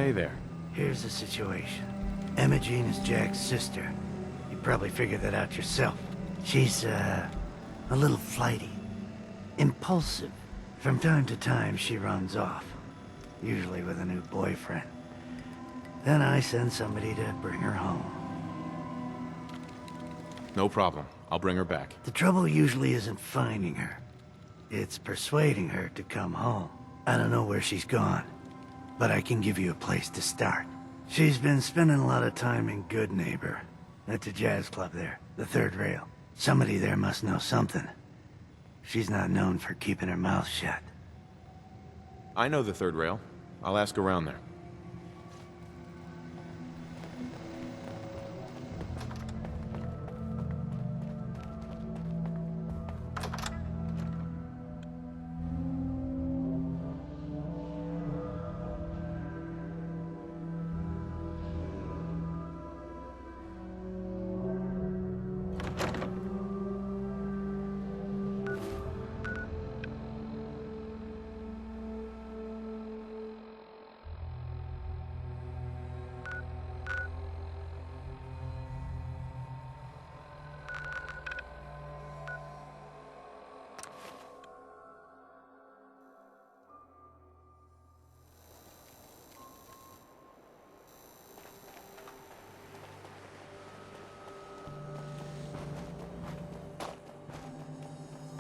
Hey there. Here's the situation. Emogene is Jack's sister. You probably figured that out yourself. She's, a little flighty. Impulsive. From time to time, she runs off. Usually with a new boyfriend. Then I send somebody to bring her home. No problem. I'll bring her back. The trouble usually isn't finding her. It's persuading her to come home. I don't know where she's gone, but I can give you a place to start. She's been spending a lot of time in Goodneighbor. That's a jazz club there, the third rail. Somebody there must know something. She's not known for keeping her mouth shut. I know the third rail. I'll ask around there.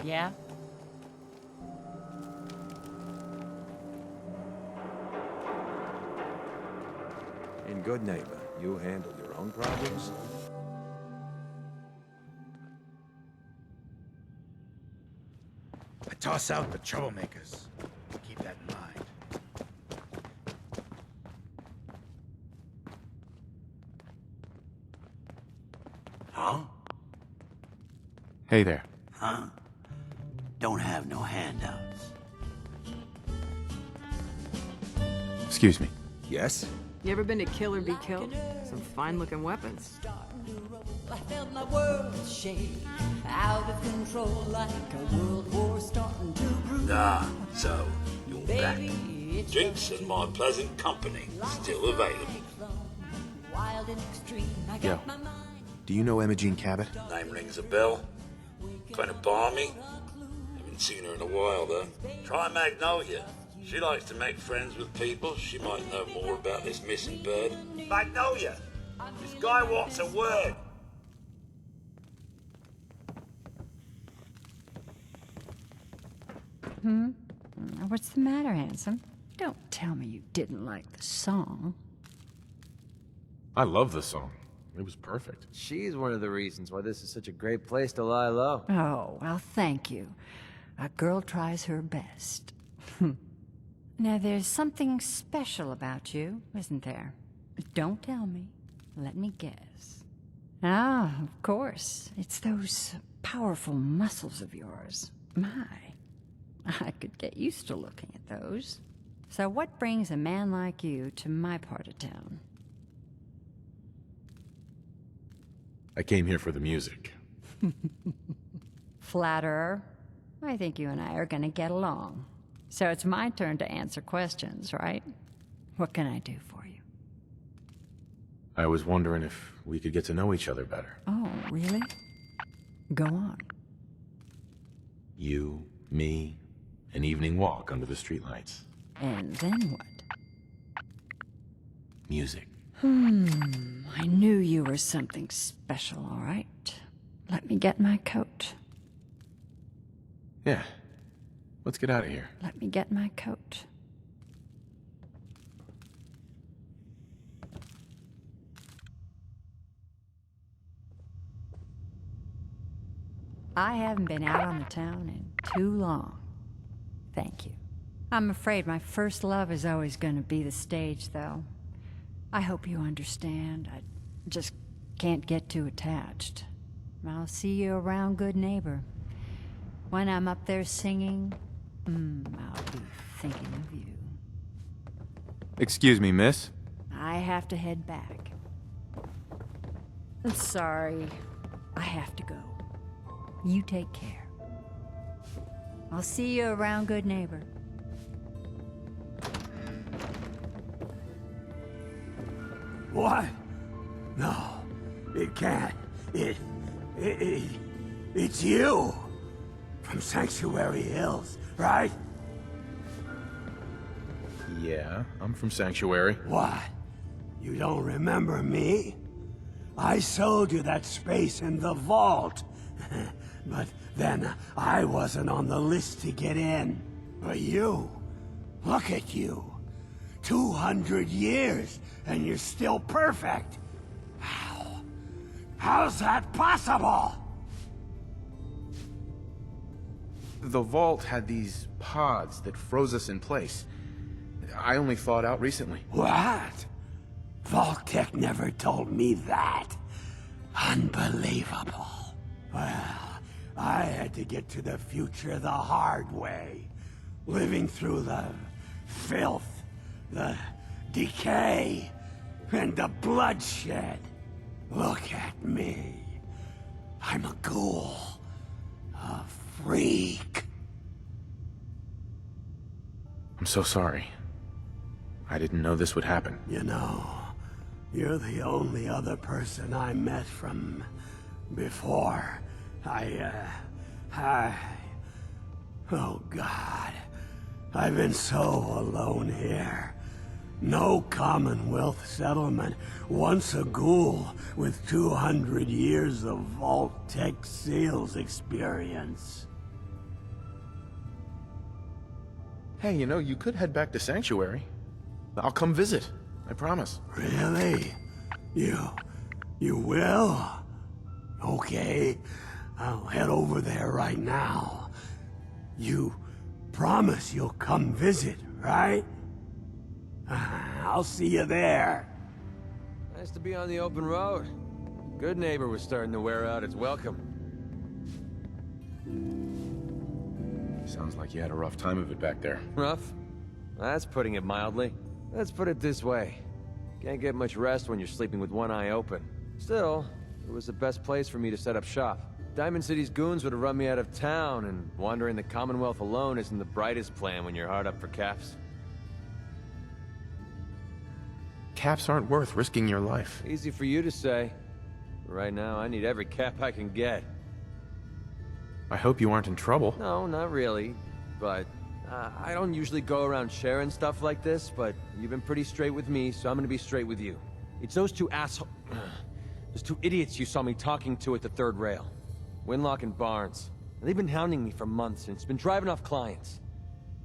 Yeah? In Goodneighbor, you handle your own problems? I toss out the troublemakers. Keep that in mind. Huh? Hey there. Huh? Don't have no handouts. Excuse me. Yes? You ever been to Kill or Be Killed? Some fine-looking weapons. I felt my world shake out of control like a world war starting to brew. Ah, so you're back. Baby, it's Drinks and my pleasant company still available. wild and extreme. I Yo. got my mind. Do you know Emogene Cabot? Name rings a bell. Kind of balmy. Haven't seen her in a while though. Try Magnolia. She likes to make friends with people. She might know more about this missing bird. Magnolia! This guy wants a word. What's the matter, handsome? Don't tell me you didn't like the song. I love the song. It was perfect. She's one of the reasons why this is such a great place to lie low. Oh, well, thank you. A girl tries her best. Now, there's something special about you, isn't there? Don't tell me. Let me guess. Ah, of course. It's those powerful muscles of yours. My, I could get used to looking at those. So what brings a man like you to my part of town? I came here for the music. Flatterer. I think you and I are gonna get along. So it's my turn to answer questions, right? What can I do for you? I was wondering if we could get to know each other better. Oh, really? Go on. You, me, an evening walk under the streetlights. And then what? Music. I knew you were something special, all right. Let me get my coat. Yeah. Let's get out of here. Let me get my coat. I haven't been out on the town in too long. Thank you. I'm afraid my first love is always going to be the stage, though. I hope you understand. I just can't get too attached. I'll see you around Goodneighbor. When I'm up there singing, I'll be thinking of you. Excuse me, miss. I have to head back. I'm sorry. I have to go. You take care. I'll see you around Goodneighbor. What? No, it can't. It's you! From Sanctuary Hills, right? Yeah, I'm from Sanctuary. What? You don't remember me? I sold you that space in the vault. But then I wasn't on the list to get in. But you, look at you. 200 years, and you're still perfect. How? How's that possible? The vault had these pods that froze us in place. I only thawed out recently. What? Vault-Tec never told me that. Unbelievable. Well, I had to get to the future the hard way. Living through the filth, the decay, and the bloodshed. Look at me. I'm a ghoul. A freak. I'm so sorry. I didn't know this would happen. You know, you're the only other person I met from before. Oh God. I've been so alone here. No Commonwealth settlement. Once a ghoul with 200 years of Vault-Tec sales experience. Hey, you know, you could head back to Sanctuary. I'll come visit. I promise. Really? You will? Okay. I'll head over there right now. You promise you'll come visit, right? I'll see you there. Nice to be on the open road. Goodneighbor was starting to wear out its welcome. Sounds like you had a rough time of it back there. Rough? That's putting it mildly. Let's put it this way. Can't get much rest when you're sleeping with one eye open. Still, it was the best place for me to set up shop. Diamond City's goons would have run me out of town, and wandering the Commonwealth alone isn't the brightest plan when you're hard up for caps. Caps aren't worth risking your life. Easy for you to say. Right now, I need every cap I can get. I hope you aren't in trouble. No, not really. But, I don't usually go around sharing stuff like this, but you've been pretty straight with me, so I'm gonna be straight with you. It's those two those two idiots you saw me talking to at the third rail. Winlock and Barnes. They've been hounding me for months, and it's been driving off clients.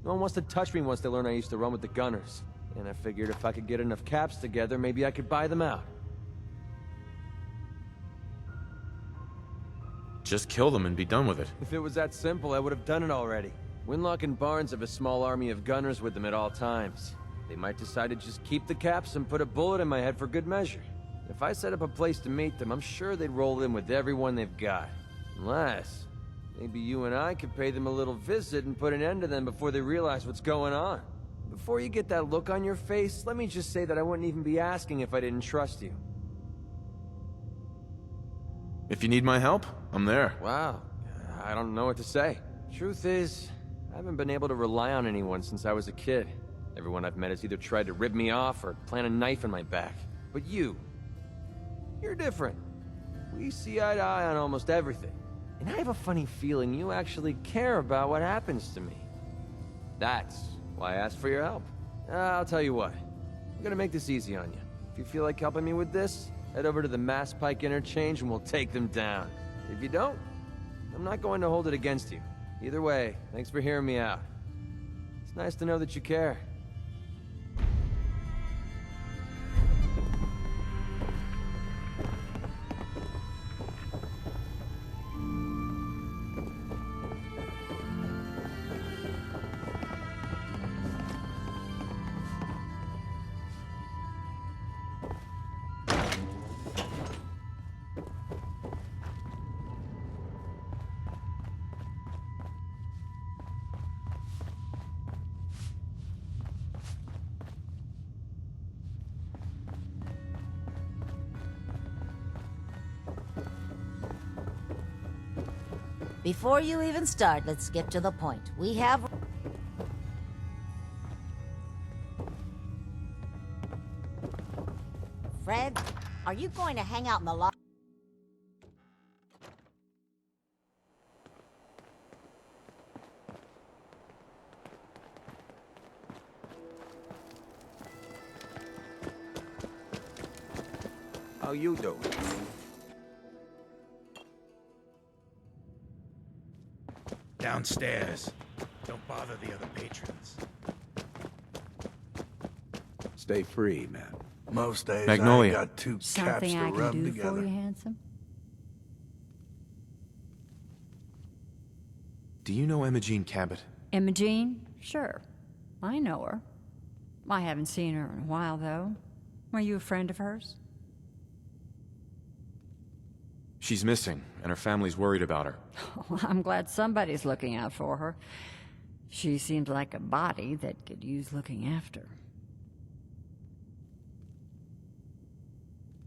No one wants to touch me once they learn I used to run with the Gunners. And I figured if I could get enough caps together, maybe I could buy them out. Just kill them and be done with it. If it was that simple, I would have done it already. Winlock and Barnes have a small army of gunners with them at all times. They might decide to just keep the caps and put a bullet in my head for good measure. If I set up a place to meet them, I'm sure they'd roll in with everyone they've got. Unless, maybe you and I could pay them a little visit and put an end to them before they realize what's going on. Before you get that look on your face, let me just say that I wouldn't even be asking if I didn't trust you. If you need my help, I'm there. Wow, I don't know what to say. Truth is, I haven't been able to rely on anyone since I was a kid. Everyone I've met has either tried to rip me off or plant a knife in my back. But you're different. We see eye to eye on almost everything. And I have a funny feeling you actually care about what happens to me. That's why I asked for your help. I'll tell you what. I'm gonna make this easy on you. If you feel like helping me with this, head over to the Mass Pike interchange and we'll take them down. If you don't, I'm not going to hold it against you. Either way, thanks for hearing me out. It's nice to know that you care. Before you even start, let's get to the point. We have... Fred, are you going to hang out in the lobby? How you doing? Downstairs. Don't bother the other patrons. Stay free, man. Most days Magnolia. I got two caps Something to I rub can do together. for you, handsome? Do you know Emogene Cabot? Emogene? Sure. I know her. I haven't seen her in a while, though. Were you a friend of hers? She's missing, and her family's worried about her. Well, I'm glad somebody's looking out for her. She seems like a body that could use looking after.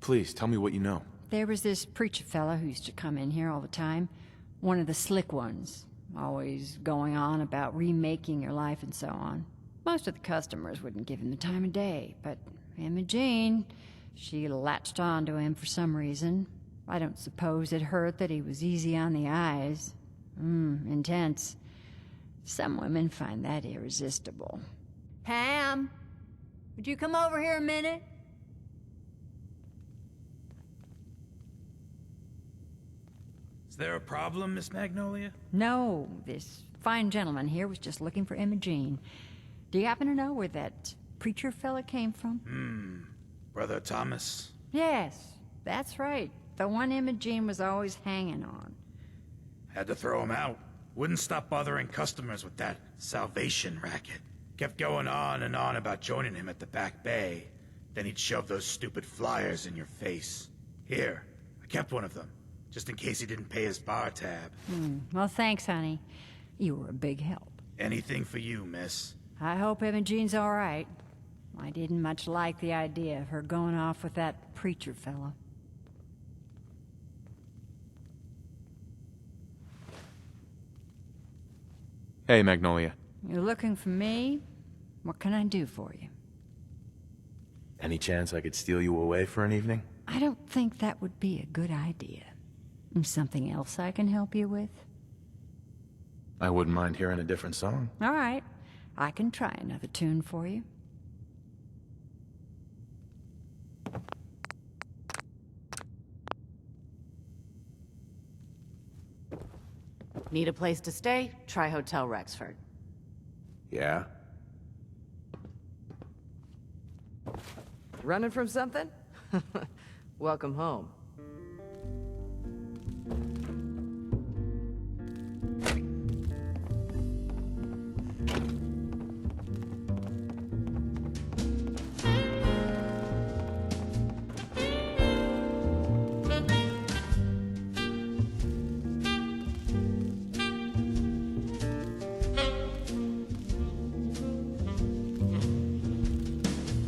Please, tell me what you know. There was this preacher fella who used to come in here all the time. One of the slick ones. Always going on about remaking your life and so on. Most of the customers wouldn't give him the time of day, but Emogene, she latched on to him for some reason. I don't suppose it hurt that he was easy on the eyes. Intense. Some women find that irresistible. Pam, would you come over here a minute? Is there a problem, Miss Magnolia? No, this fine gentleman here was just looking for Emogene. Do you happen to know where that preacher fella came from? Brother Thomas? Yes, that's right. The one Emogene was always hanging on. Had to throw him out. Wouldn't stop bothering customers with that salvation racket. Kept going on and on about joining him at the back bay. Then he'd shove those stupid flyers in your face. Here, I kept one of them, just in case he didn't pay his bar tab. Well, thanks, honey. You were a big help. Anything for you, miss. I hope Imogene's all right. I didn't much like the idea of her going off with that preacher fella. Hey, Magnolia. You're looking for me? What can I do for you? Any chance I could steal you away for an evening? I don't think that would be a good idea. Something else I can help you with? I wouldn't mind hearing a different song. All right. I can try another tune for you. Need a place to stay? Try Hotel Rexford. Yeah? Running from something? Welcome home.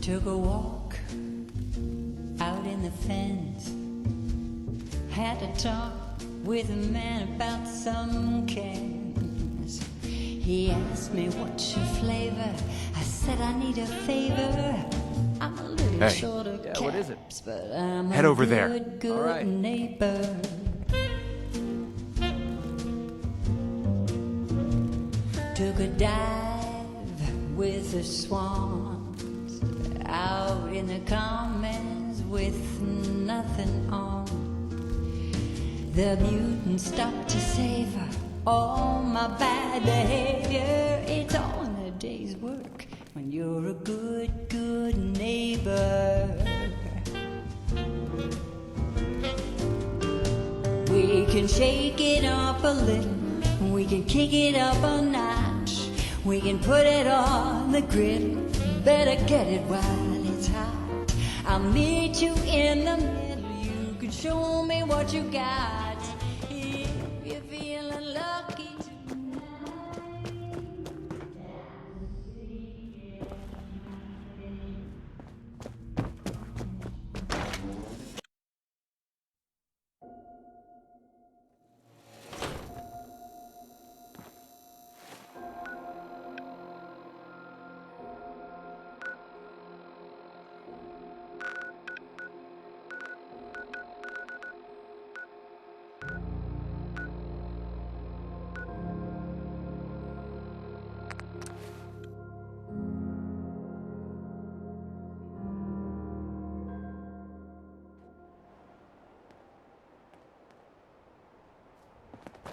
Took a walk out in the fens. Had to talk with a man about some cans. He asked me what's your flavor. I said I need a favor. I'm a little Hey. short of Yeah, what is it? caps, but I'm Head a over there. good All right. neighbor. Took a dive with the swans out in the commons with nothing on. The mutant stopped to savor all my bad behavior. It's all in a day's work when you're a good, good neighbor. We can shake it up a little, we can kick it up a notch, we can put it on the griddle. Better get it while it's hot. I'll meet you in the middle. You can show me what you got. If you're feeling lucky tonight.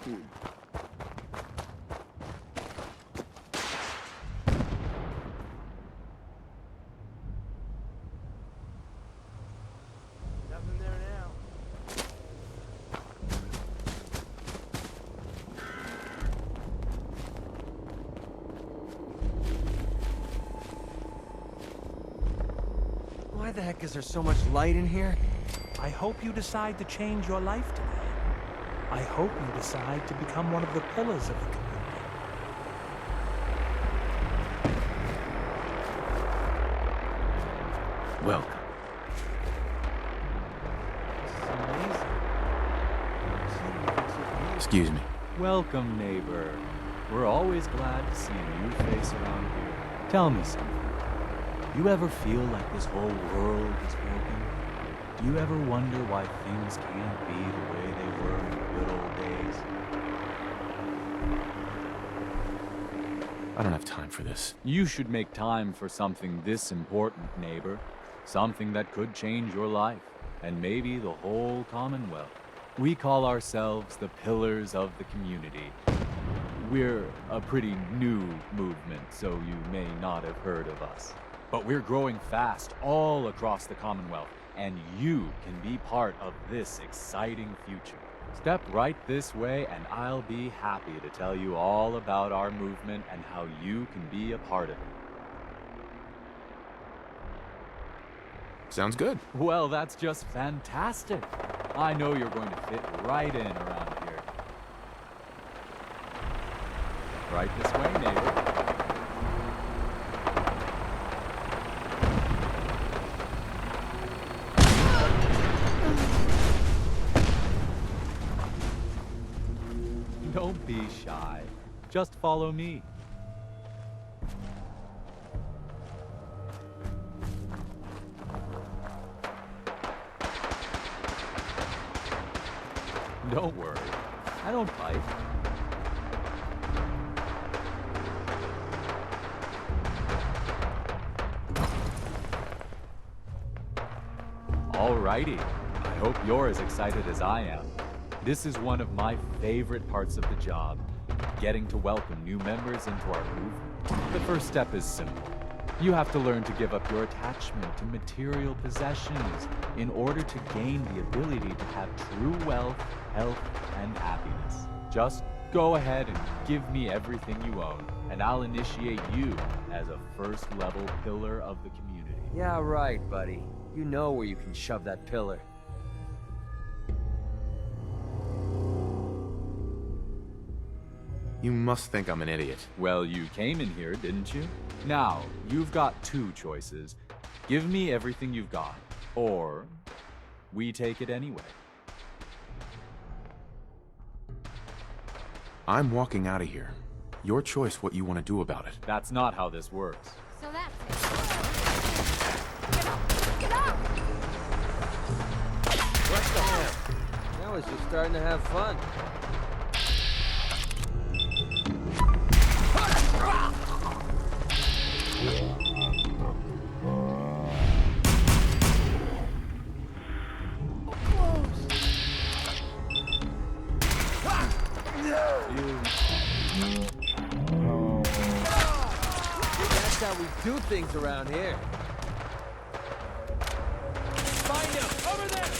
Nothing there now. Why the heck is there so much light in here? I hope you decide to change your life today. I hope you decide to become one of the pillars of the community. Welcome. Excuse me. Welcome, neighbor. We're always glad to see a new face around here. Tell me something. Do you ever feel like this whole world is broken? Do you ever wonder why things can't be the way they were in the good old days? I don't have time for this. You should make time for something this important, neighbor. Something that could change your life, and maybe the whole Commonwealth. We call ourselves the Pillars of the Community. We're a pretty new movement, so you may not have heard of us. But we're growing fast all across the Commonwealth, and you can be part of this exciting future. Step right this way, and I'll be happy to tell you all about our movement and how you can be a part of it. Sounds good. Well, that's just fantastic. I know you're going to fit right in around here. Right this way, neighbor. Don't be shy. Just follow me. Don't worry. I don't bite. Alrighty. I hope you're as excited as I am. This is one of my favorite parts of the job, getting to welcome new members into our movement. The first step is simple. You have to learn to give up your attachment to material possessions in order to gain the ability to have true wealth, health, and happiness. Just go ahead and give me everything you own, and I'll initiate you as a first-level pillar of the community. Yeah, right, buddy. You know where you can shove that pillar. You must think I'm an idiot. Well, you came in here, didn't you? Now, you've got two choices. Give me everything you've got, or we take it anyway. I'm walking out of here. Your choice what you want to do about it. That's not how this works. So that's it. Get up! What the hell? Now it's just starting to have fun. That's how we do things around here. Find him! Over there!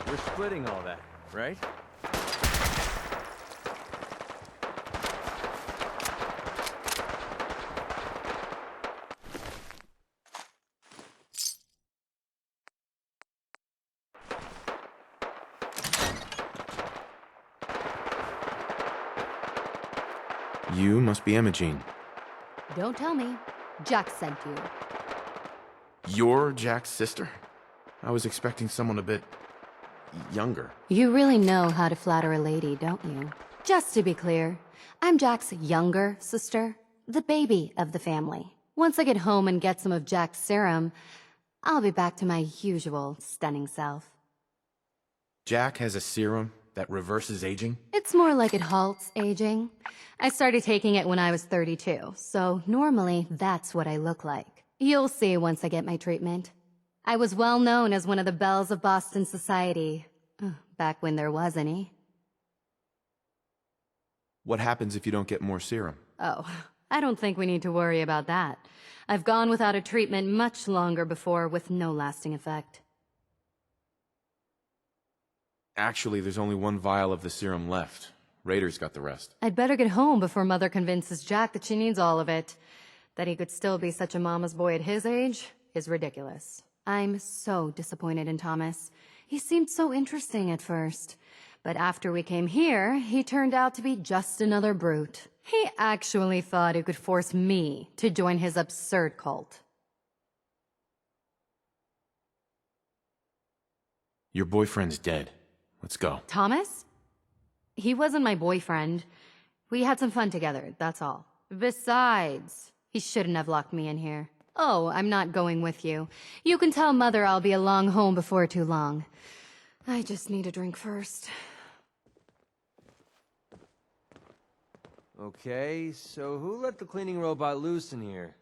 We're splitting all that, right? You must be Emogene. Don't tell me. Jack sent you. You're Jack's sister? I was expecting someone a bit younger. You really know how to flatter a lady, don't you? Just to be clear, I'm Jack's younger sister, the baby of the family. Once I get home and get some of Jack's serum, I'll be back to my usual stunning self. Jack has a serum that reverses aging? It's more like it halts aging. I started taking it when I was 32, so normally that's what I look like. You'll see once I get my treatment. I was well known as one of the belles of Boston society, back when there was any. What happens if you don't get more serum? Oh, I don't think we need to worry about that. I've gone without a treatment much longer before with no lasting effect. Actually, there's only one vial of the serum left. Raiders got the rest. I'd better get home before Mother convinces Jack that she needs all of it. That he could still be such a mama's boy at his age is ridiculous. I'm so disappointed in Thomas. He seemed so interesting at first. But after we came here, he turned out to be just another brute. He actually thought he could force me to join his absurd cult. Your boyfriend's dead. Let's go. Thomas? He wasn't my boyfriend. We had some fun together, that's all. Besides, he shouldn't have locked me in here. Oh, I'm not going with you. You can tell Mother I'll be along home before too long. I just need a drink first. Okay, so who let the cleaning robot loose in here?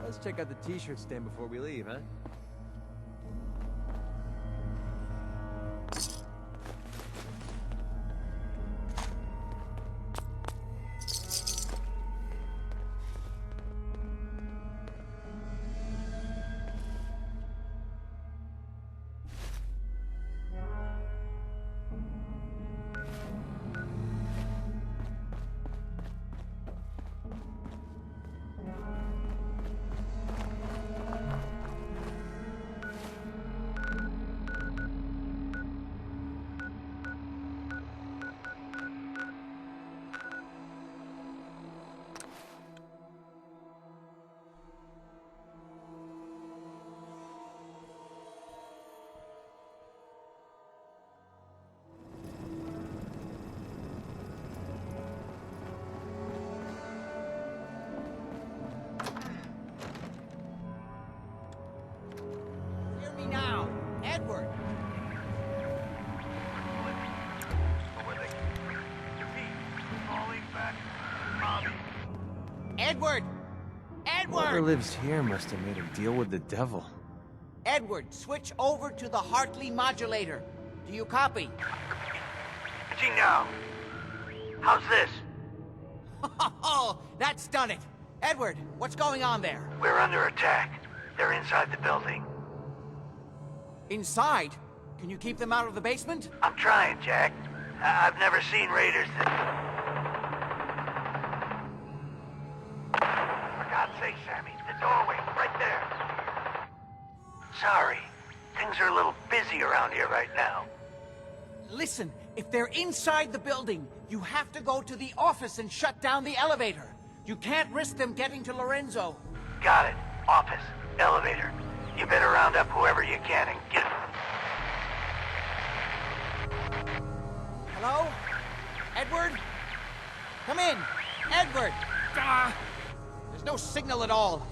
Let's check out the t-shirt stand before we leave, huh? Edward! Edward! Whoever lives here must have made a deal with the devil. Edward, switch over to the Hartley modulator. Do you copy? now. How's this? Oh, that's done it. Edward, what's going on there? We're under attack. They're inside the building. Inside? Can you keep them out of the basement? I'm trying, Jack. I've never seen raiders that... For God's sake, Sammy, the doorway, right there. Sorry. Things are a little busy around here right now. Listen, if they're inside the building, you have to go to the office and shut down the elevator. You can't risk them getting to Lorenzo. Got it. Office. Elevator. You better round up whoever you can and get... Hello? Edward? Come in! Edward! There's no signal at all.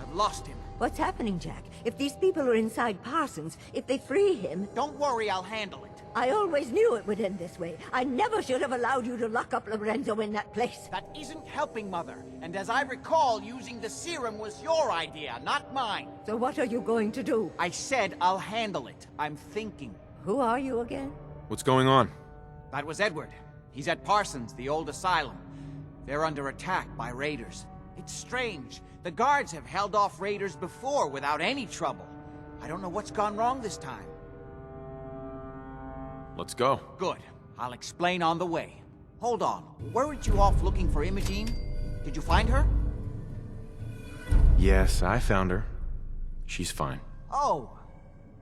I've lost him. What's happening, Jack? If these people are inside Parsons, if they free him... Don't worry, I'll handle it. I always knew it would end this way. I never should have allowed you to lock up Lorenzo in that place. That isn't helping, Mother. And as I recall, using the serum was your idea, not mine. So what are you going to do? I said I'll handle it. I'm thinking. Who are you again? What's going on? That was Edward. He's at Parsons, the old asylum. They're under attack by raiders. It's strange. The guards have held off raiders before without any trouble. I don't know what's gone wrong this time. Let's go. Good. I'll explain on the way. Hold on. Weren't you off looking for Emogene? Did you find her? Yes, I found her. She's fine. Oh,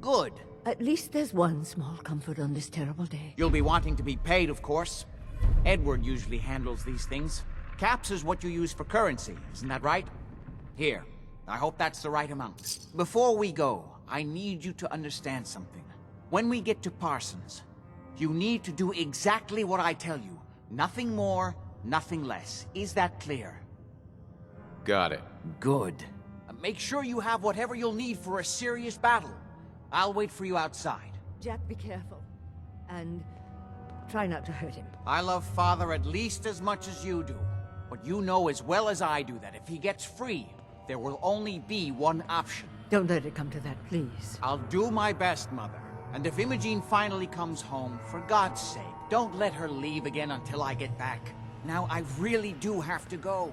good. At least there's one small comfort on this terrible day. You'll be wanting to be paid, of course. Edward usually handles these things. Caps is what you use for currency, isn't that right? Here, I hope that's the right amount. Before we go, I need you to understand something. When we get to Parsons, you need to do exactly what I tell you. Nothing more, nothing less. Is that clear? Got it. Good. Make sure you have whatever you'll need for a serious battle. I'll wait for you outside. Jack, be careful. And try not to hurt him. I love Father at least as much as you do. But you know as well as I do that if he gets free, there will only be one option. Don't let it come to that, please. I'll do my best, Mother. And if Emogene finally comes home, for God's sake, don't let her leave again until I get back. Now, I really do have to go.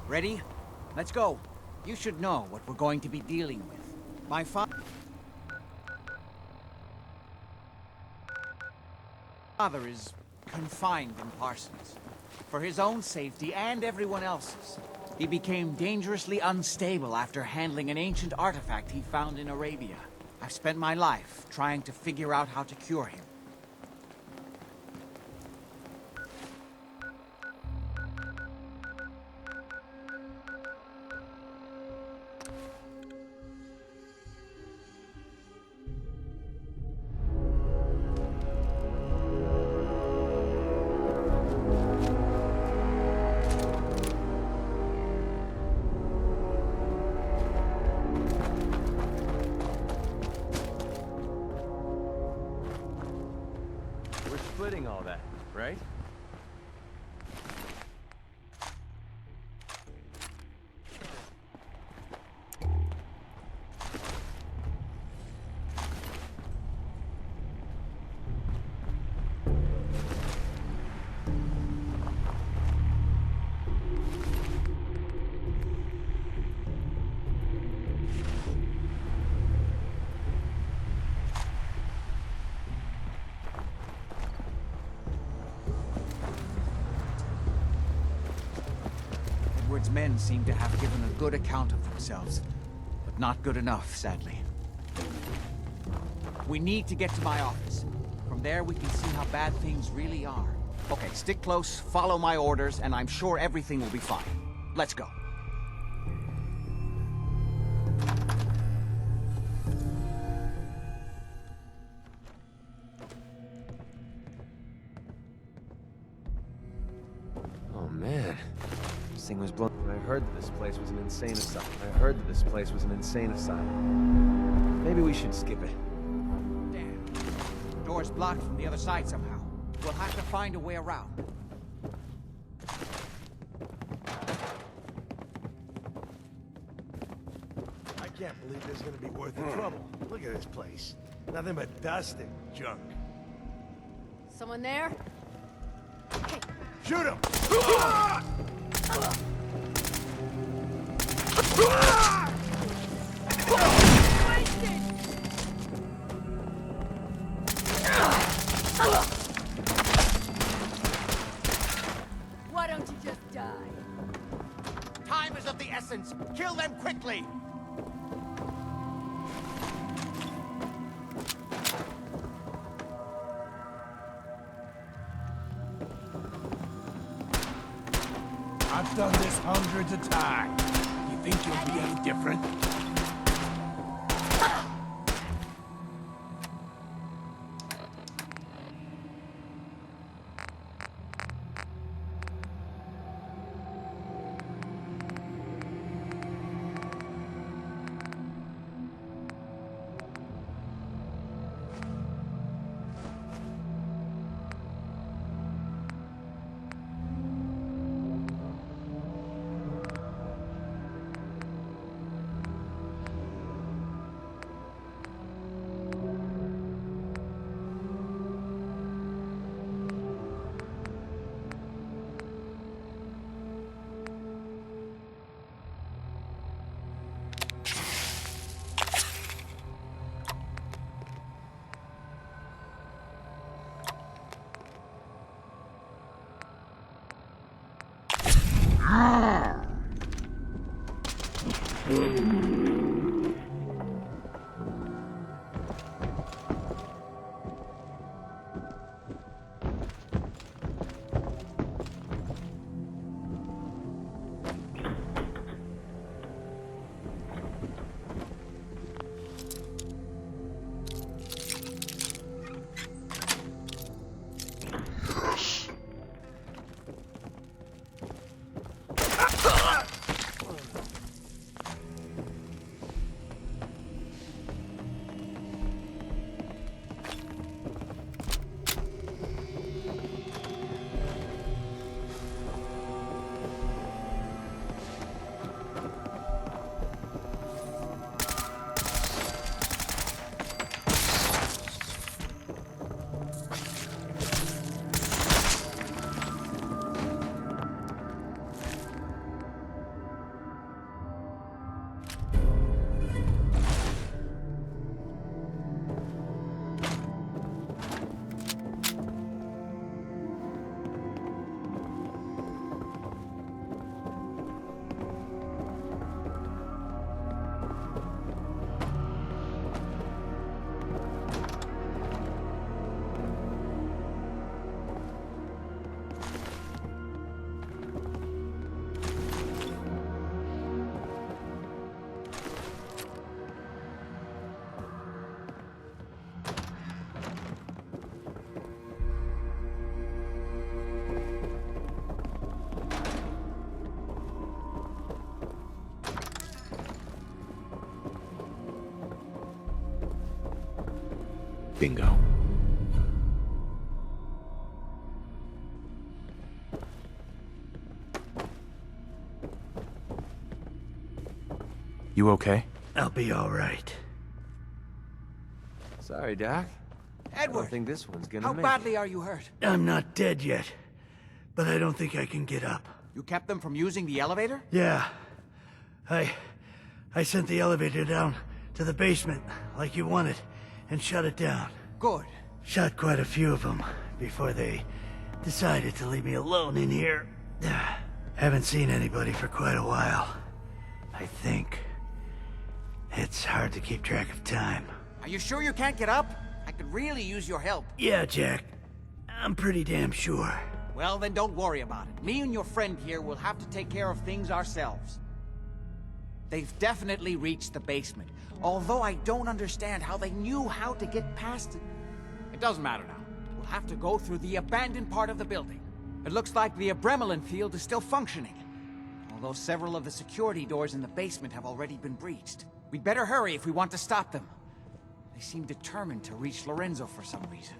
Ready? Let's go. You should know what we're going to be dealing with. My father is confined in Parsons. For his own safety and everyone else's. He became dangerously unstable after handling an ancient artifact he found in Arabia. I've spent my life trying to figure out how to cure him. Splitting all that, right? Edward's men seem to have given a good account of themselves, but not good enough, sadly. We need to get to my office. From there, we can see how bad things really are. Okay, stick close, follow my orders, and I'm sure everything will be fine. Let's go. Oh, man. This thing was blown. I heard that this place was an insane asylum. Maybe we should skip it. Damn. Door's blocked from the other side somehow. We'll have to find a way around. I can't believe this is gonna be worth the trouble. Look at this place. Nothing but dust and junk. Someone there? Hey. Shoot him! Why don't you just die? Time is of the essence. Kill them quickly! I've done this hundreds of times. You think you'll be any different? Bingo. You okay? I'll be all right. Sorry, Doc. I Edward! don't think this one's gonna How make badly it. are you hurt? I'm not dead yet, but I don't think I can get up. You kept them from using the elevator? Yeah. I sent the elevator down to the basement, like you wanted, and shut it down. Good. Shot quite a few of them before they decided to leave me alone in here. Haven't seen anybody for quite a while. I think. It's hard to keep track of time. Are you sure you can't get up? I could really use your help. Yeah, Jack. I'm pretty damn sure. Well, then don't worry about it. Me and your friend here will have to take care of things ourselves. They've definitely reached the basement, although I don't understand how they knew how to get past it. It doesn't matter now. We'll have to go through the abandoned part of the building. It looks like the Abremelin field is still functioning, although several of the security doors in the basement have already been breached. We'd better hurry if we want to stop them. They seem determined to reach Lorenzo for some reason.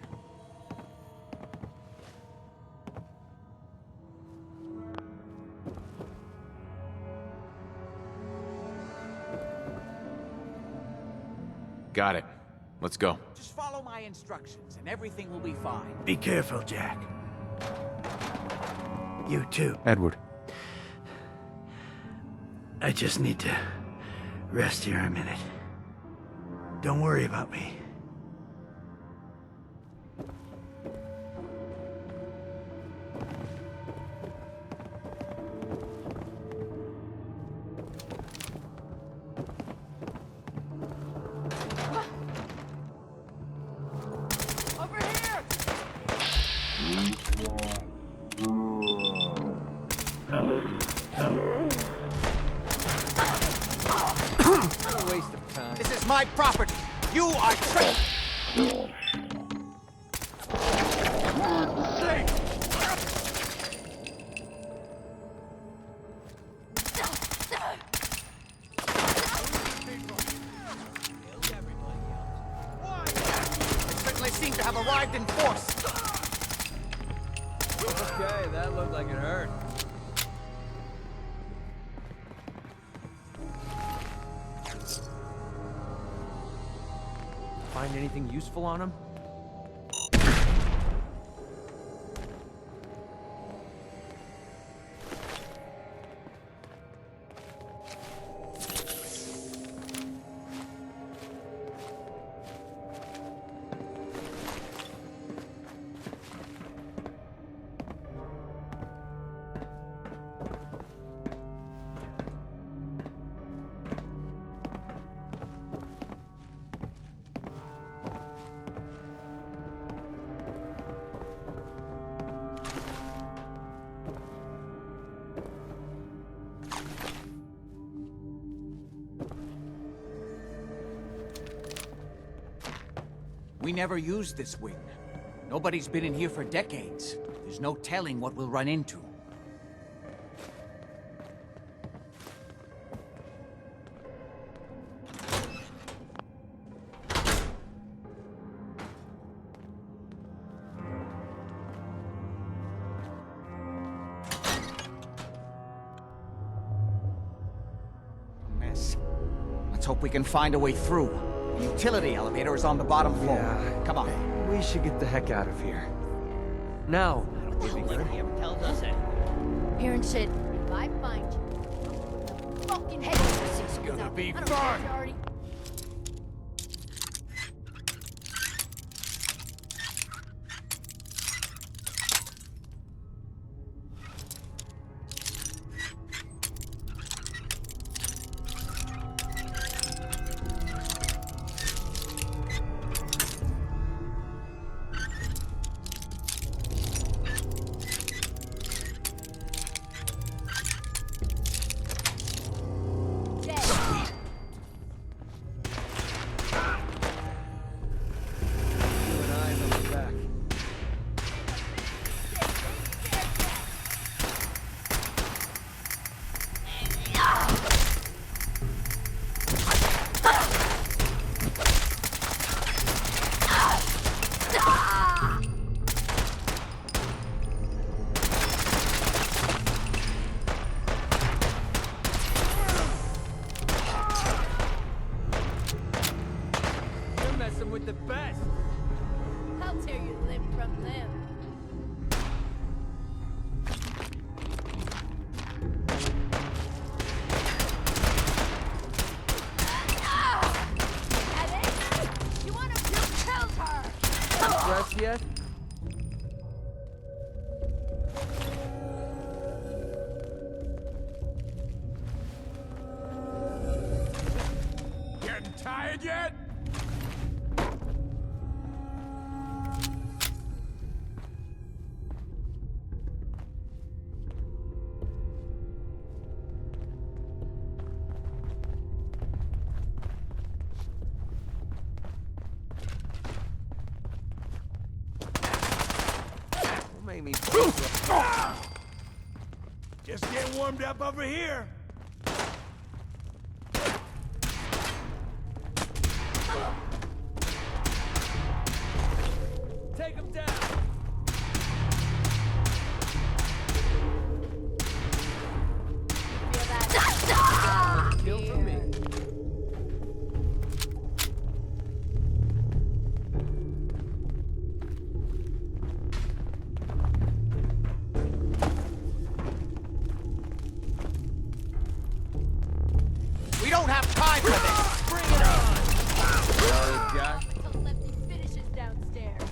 Got it. Let's go. Just follow my instructions and everything will be fine. Be careful, Jack. You too. Edward. I just need to rest here a minute. Don't worry about me. Over here! What a waste of time. This is my property. You are trapped. They certainly seem to have arrived in force. Okay, that looked like it hurt. Find anything useful on him? We never used this wing. Nobody's been in here for decades. There's no telling what we'll run into. A mess. Let's hope we can find a way through. The utility elevator is on the bottom floor. Yeah. Come on. We should get the heck out of here. Now. tells us it. Hearing shit. If I find you, fucking hate This is gonna be fun. messing with the best. I'll tear you limb from limb. You want to you killed her! Rest yet? Getting tired yet? Don't make me. Just getting warmed up over here. Take him down. Feel that? Kill for me. We don't have time for this! Bring it on! Solid guy. Wait till Lefty finishes downstairs.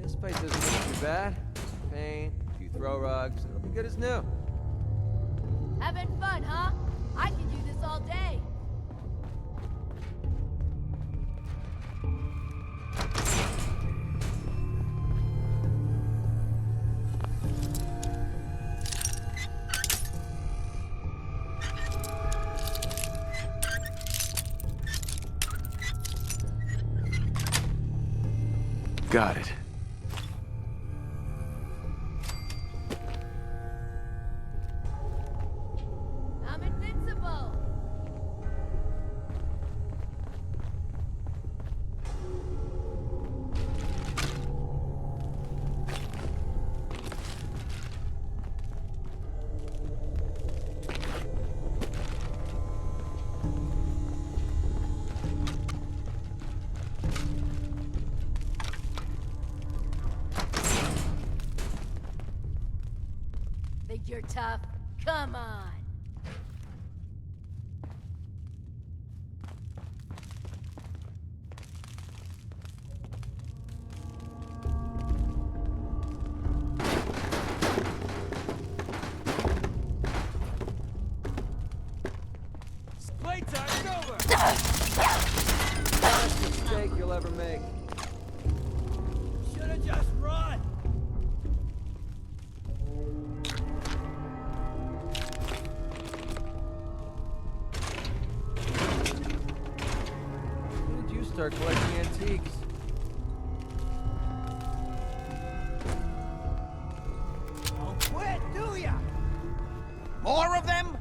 This place doesn't look too bad. Some paint, a few throw rugs, it'll be good as new. Having fun, huh? I could do this all day. Got it. I'm invincible. Think you're tough? Come on. Playtime's over! Best mistake you'll ever make. Should've just run. When did you start collecting antiques? Don't quit, do ya? More of them?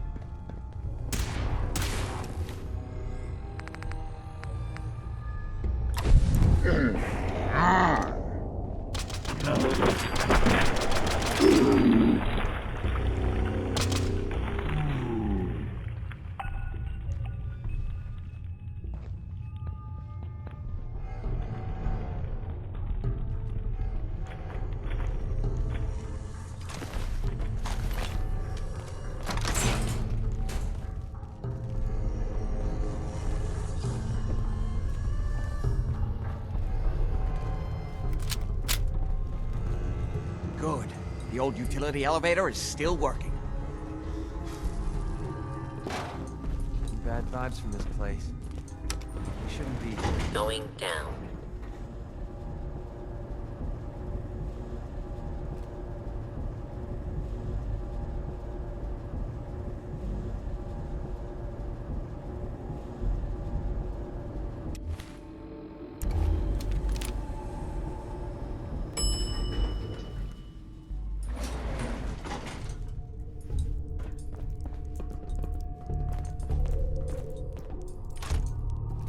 Good. The old utility elevator is still working. Bad vibes from this place. We shouldn't be here. Going down.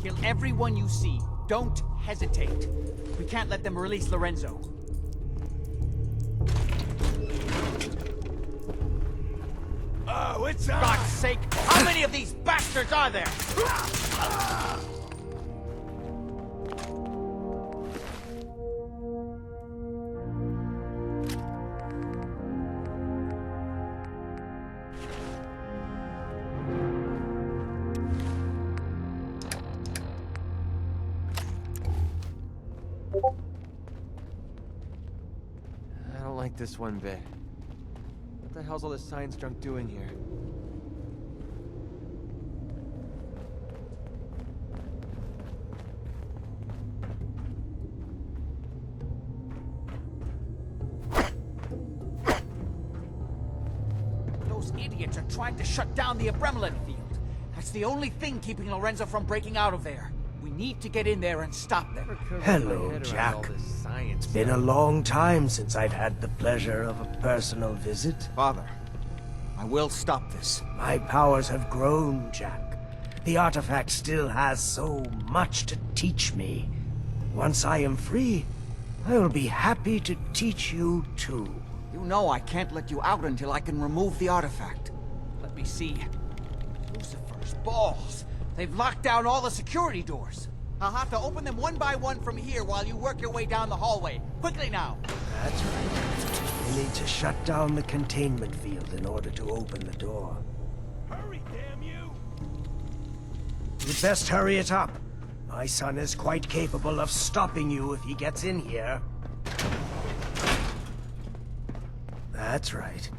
Kill everyone you see. Don't hesitate. We can't let them release Lorenzo. Oh, it's For on! God's sake, how many of these bastards are there? I don't like this one bit. What the hell's all this science junk doing here? Those idiots are trying to shut down the Abremlin field. That's the only thing keeping Lorenzo from breaking out of there. We need to get in there and stop them. Hello, Jack. It's been a long time since I've had the pleasure of a personal visit. Father, I will stop this. My powers have grown, Jack. The artifact still has so much to teach me. Once I am free, I will be happy to teach you too. You know I can't let you out until I can remove the artifact. Let me see. Lucifer's balls. They've locked down all the security doors. I'll have to open them one by one from here while you work your way down the hallway. Quickly now. That's right. You need to shut down the containment field in order to open the door. Hurry, damn you! You'd best hurry it up. My son is quite capable of stopping you if he gets in here. That's right.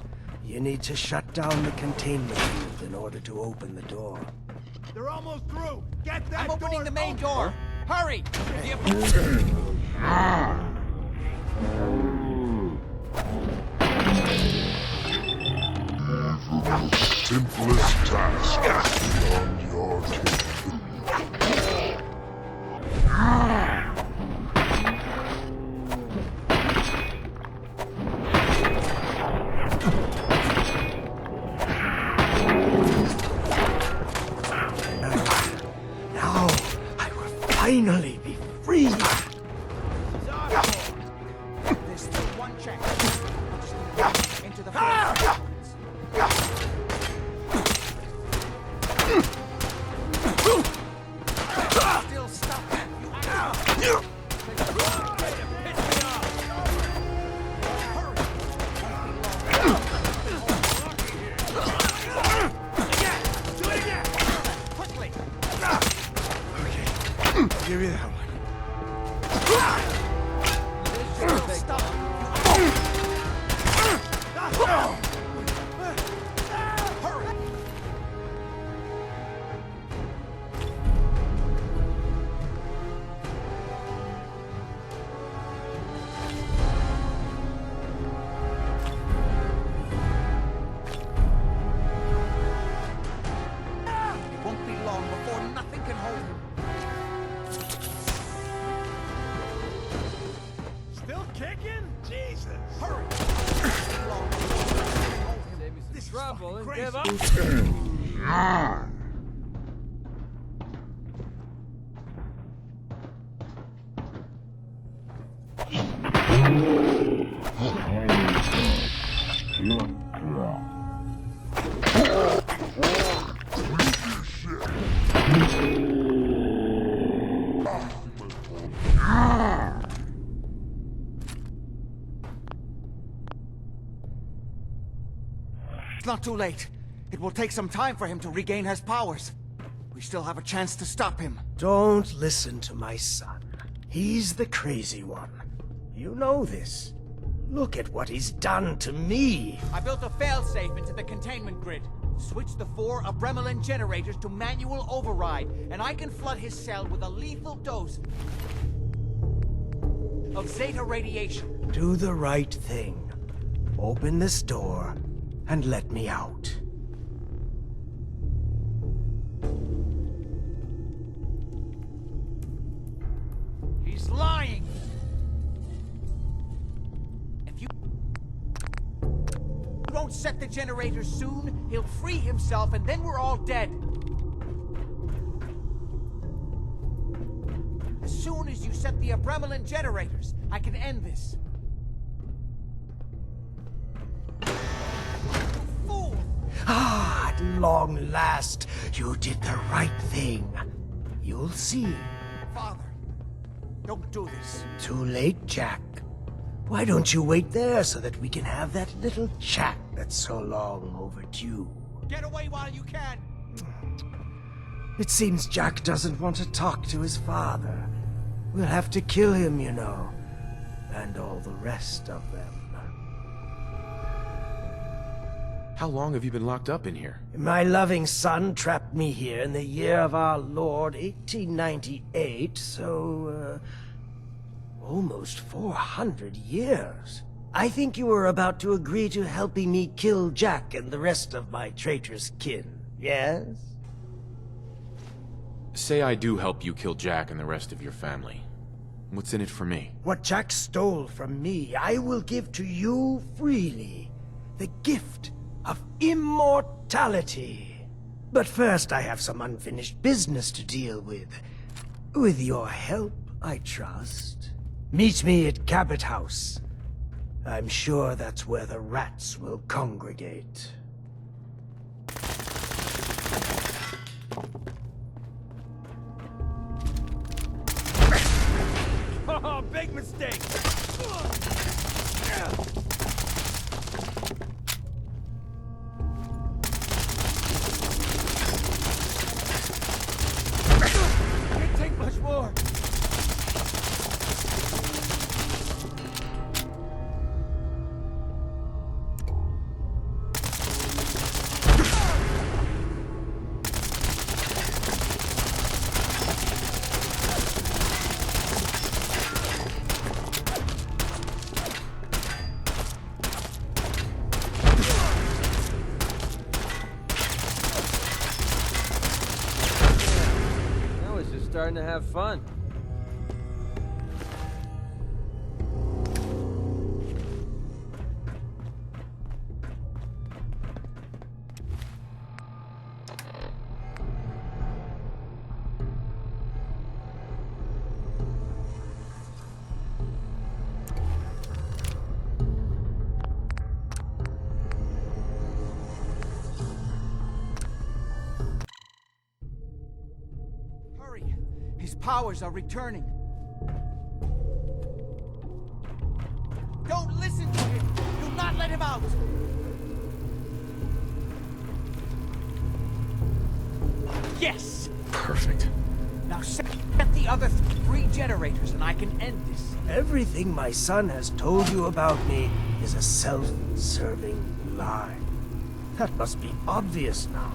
You need to shut down the containment field in order to open the door. They're almost through! Get that I'm opening door the main open. door! Hurry! Simplest task beyond your capability. Now, I will finally be free. There's still one chance. I'll just into the field. Still stuck. You quickly. Give me that one. Stop. Hurry. It won't be long before nothing can hold him. Still kicking? Jesus! Hurry! This is trouble fucking and crazy. give up. It's not too late. It will take some time for him to regain his powers. We still have a chance to stop him. Don't listen to my son. He's the crazy one. You know this. Look at what he's done to me. I built a failsafe into the containment grid. Switched the 4 Abremlin generators to manual override, and I can flood his cell with a lethal dose of Zeta radiation. Do the right thing. Open this door and let me out. He's lying! If you don't set the generators soon, he'll free himself and then we're all dead. As soon as you set the Abremelin generators, I can end this. Ah, at long last, you did the right thing. You'll see. Father, don't do this. Too late, Jack. Why don't you wait there so that we can have that little chat that's so long overdue? Get away while you can! It seems Jack doesn't want to talk to his father. We'll have to kill him, you know. And all the rest of them. How long have you been locked up in here? My loving son trapped me here in the year of our Lord, 1898, so, almost 400 years. I think you were about to agree to helping me kill Jack and the rest of my traitorous kin, yes? Say I do help you kill Jack and the rest of your family. What's in it for me? What Jack stole from me, I will give to you freely. The gift of immortality. But first I have some unfinished business to deal with. With your help, I trust. Meet me at Cabot House. I'm sure that's where the rats will congregate. Oh, big mistake! Can't take much more. Starting to have fun. His powers are returning. Don't listen to him! Do not let him out! Yes! Perfect. Now set the other 3 generators and I can end this. Everything my son has told you about me is a self-serving lie. That must be obvious now.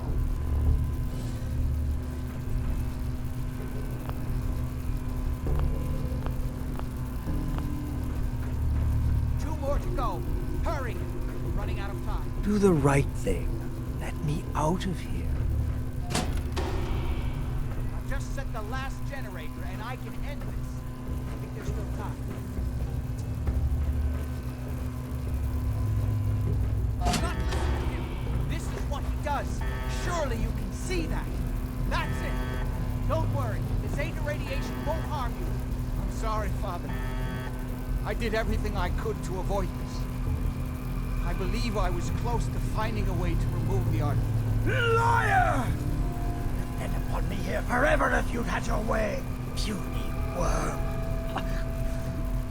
Go. Hurry! We're running out of time. Do the right thing. Let me out of here. I've just set the last generator and I can end this. I think there's still time. Not listen to him. This is what he does. Surely you can see that. That's it. Don't worry. This Zeta radiation won't harm you. I'm sorry, Father. I did everything I could to avoid this. I believe I was close to finding a way to remove the artifact. Liar! Depend upon me here forever if you'd had your way, puny worm.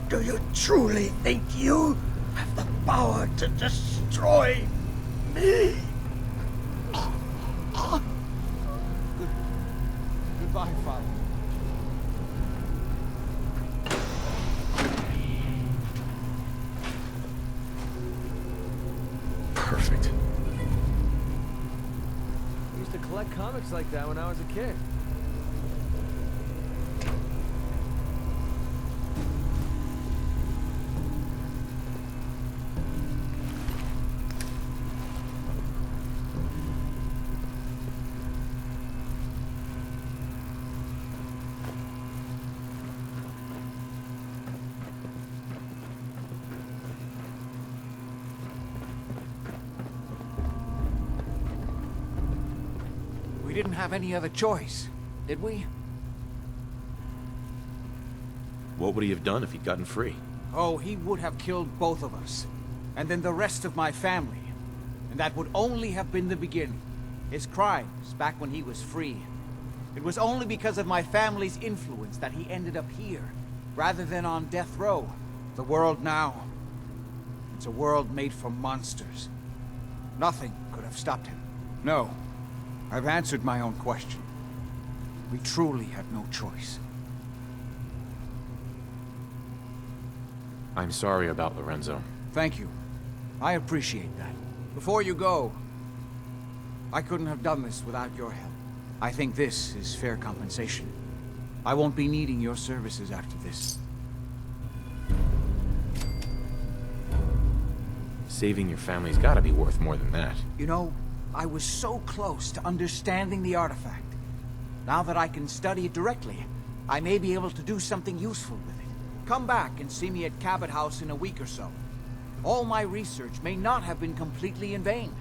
Do you truly think you have the power to destroy me? Goodbye, Father. Perfect. I used to collect comics like that when I was a kid. We didn't have any other choice, did we? What would he have done if he'd gotten free? Oh, he would have killed both of us. And then the rest of my family. And that would only have been the beginning. His crimes back when he was free. It was only because of my family's influence that he ended up here, rather than on death row. The world now, it's a world made for monsters. Nothing could have stopped him. No, I've answered my own question. We truly had no choice. I'm sorry about Lorenzo. Thank you. I appreciate that. Before you go, I couldn't have done this without your help. I think this is fair compensation. I won't be needing your services after this. Saving your family's gotta be worth more than that. You know, I was so close to understanding the artifact. Now that I can study it directly, I may be able to do something useful with it. Come back and see me at Cabot House in a week or so. All my research may not have been completely in vain.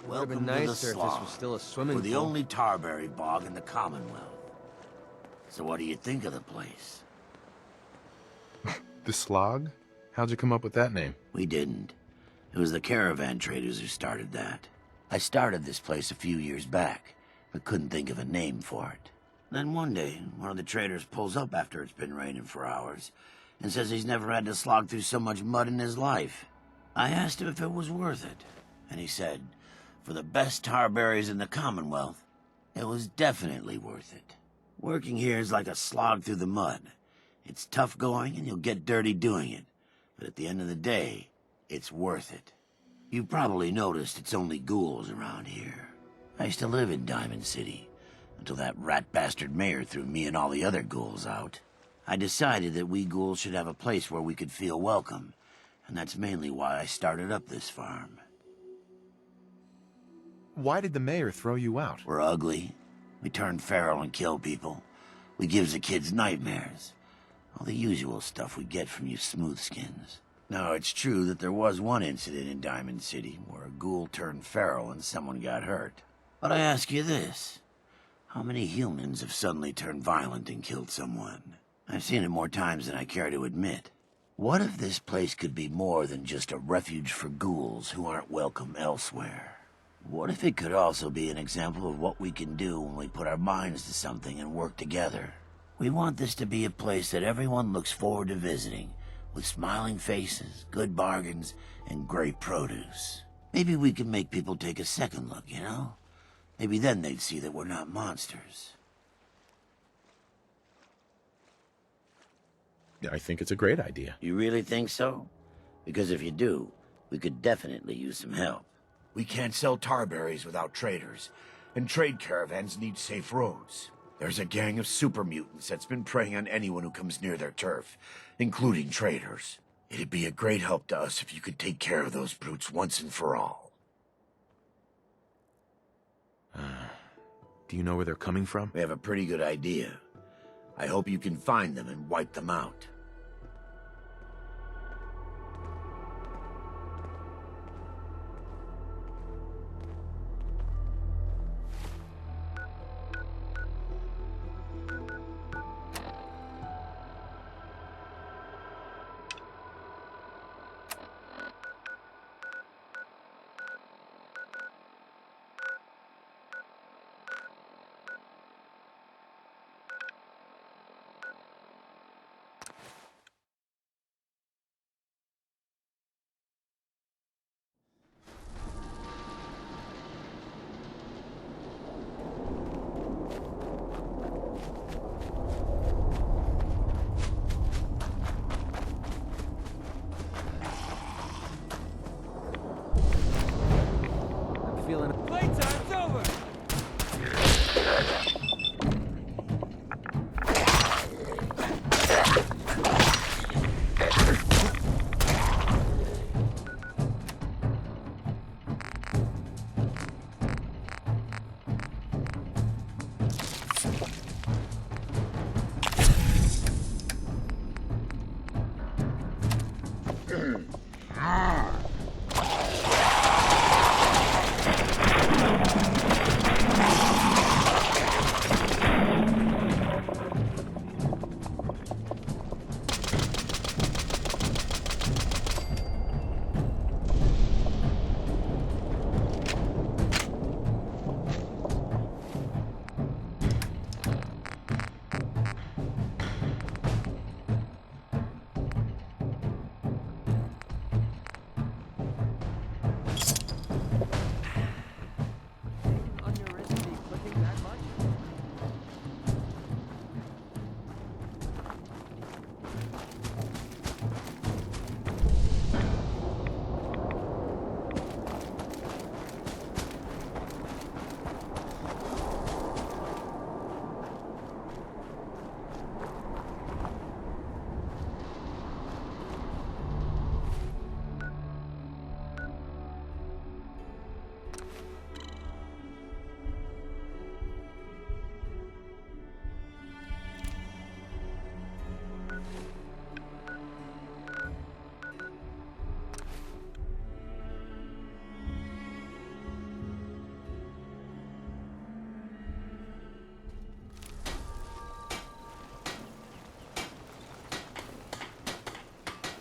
It would have been nicer if this was still a swimming We're the pool. only tarberry bog in the Commonwealth. So what do you think of the place? The Slog? How'd you come up with that name? We didn't. It was the caravan traders who started that. I started this place a few years back, but couldn't think of a name for it. Then one day, one of the traders pulls up after it's been raining for hours and says he's never had to slog through so much mud in his life. I asked him if it was worth it, and he said, for the best tarberries in the Commonwealth, it was definitely worth it. Working here is like a slog through the mud. It's tough going and you'll get dirty doing it, but at the end of the day, it's worth it. You've probably noticed it's only ghouls around here. I used to live in Diamond City, until that rat bastard mayor threw me and all the other ghouls out. I decided that we ghouls should have a place where we could feel welcome, and that's mainly why I started up this farm. Why did the mayor throw you out? We're ugly. We turn feral and kill people. We gives the kids nightmares. All the usual stuff we get from you smoothskins. Now, it's true that there was one incident in Diamond City where a ghoul turned feral and someone got hurt. But I ask you this. How many humans have suddenly turned violent and killed someone? I've seen it more times than I care to admit. What if this place could be more than just a refuge for ghouls who aren't welcome elsewhere? What if it could also be an example of what we can do when we put our minds to something and work together? We want this to be a place that everyone looks forward to visiting, with smiling faces, good bargains, and great produce. Maybe we can make people take a second look, you know? Maybe then they'd see that we're not monsters. I think it's a great idea. You really think so? Because if you do, we could definitely use some help. We can't sell tarberries without traders, and trade caravans need safe roads. There's a gang of super mutants that's been preying on anyone who comes near their turf, including traders. It'd be a great help to us if you could take care of those brutes once and for all. Do you know where they're coming from? We have a pretty good idea. I hope you can find them and wipe them out. Playtime's over!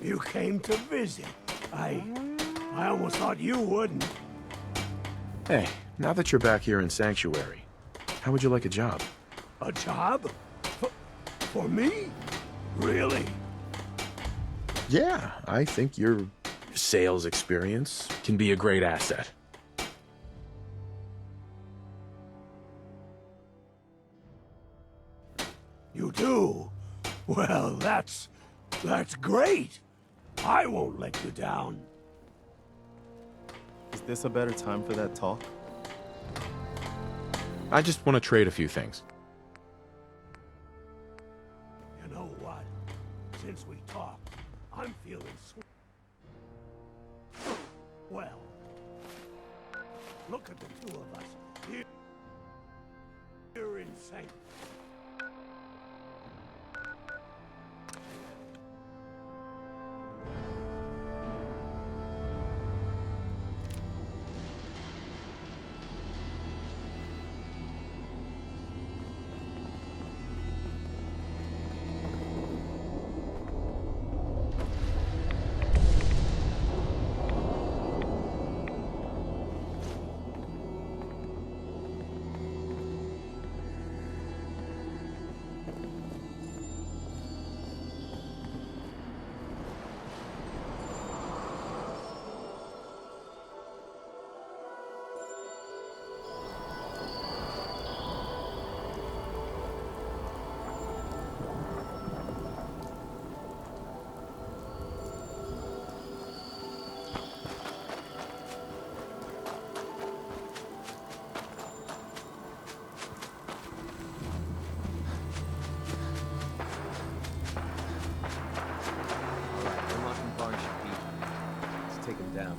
You came to visit. I almost thought you wouldn't. Hey, now that you're back here in Sanctuary, how would you like a job? A job? For me? Really? Yeah, I think your sales experience can be a great asset. You do? Well, that's great. I won't let you down. Is this a better time for that talk? I just want to trade a few things. You know what? Since we talked, I'm feeling sweet. Well, look at the two of us here in Saint. down.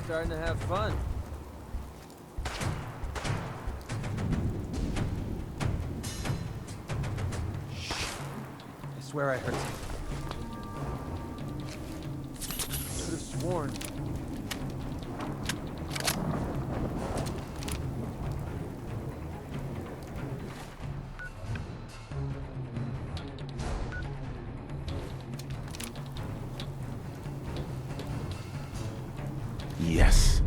Starting to have fun. I swear I heard something. Could have sworn. Yes.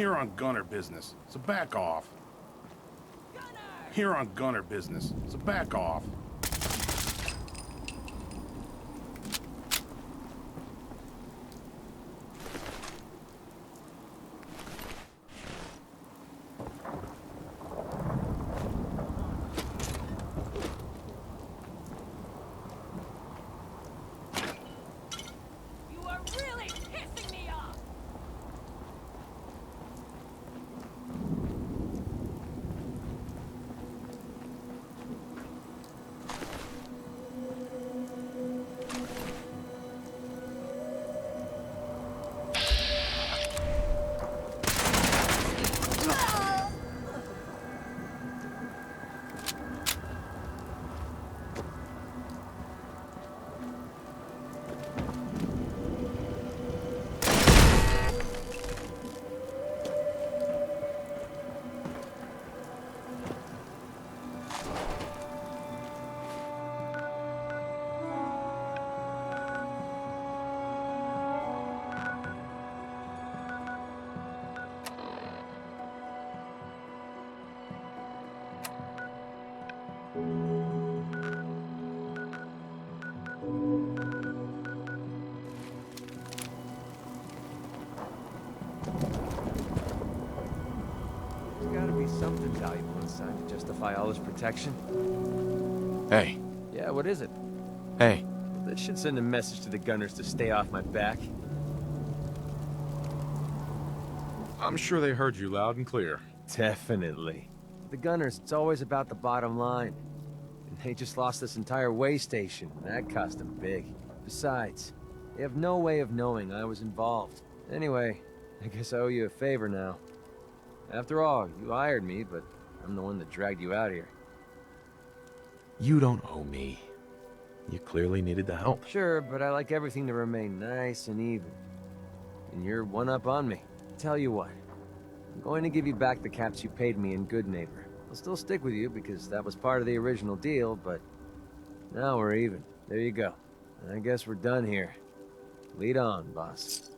Here on gunner business, so back off. Here on gunner business, so back off. There's gotta be something valuable inside to justify all this protection. Hey. Yeah, what is it? Hey. This should send a message to the gunners to stay off my back. I'm sure they heard you loud and clear. Definitely. The gunners, it's always about the bottom line. And they just lost this entire way station, and that cost them big. Besides, they have no way of knowing I was involved. Anyway, I guess I owe you a favor now. After all, you hired me, but I'm the one that dragged you out here. You don't owe me. You clearly needed the help. Sure, but I like everything to remain nice and even. And you're one up on me. Tell you what, I'm going to give you back the caps you paid me in Goodneighbor. I'll still stick with you because that was part of the original deal, but now we're even. There you go. I guess we're done here. Lead on, boss.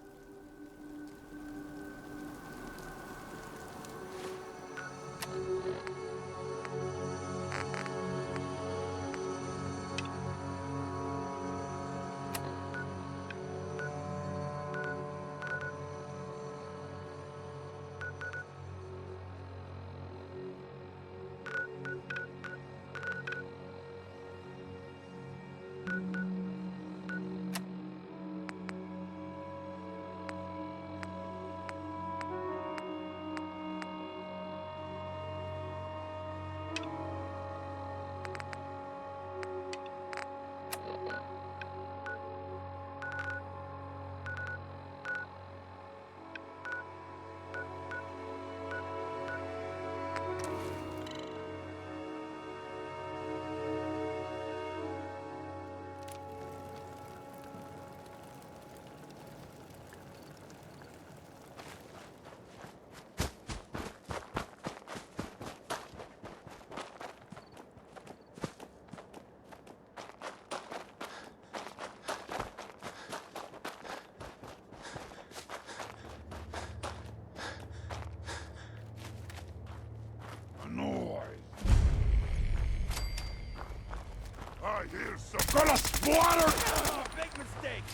I hear some gonna splatter! Oh, big mistake!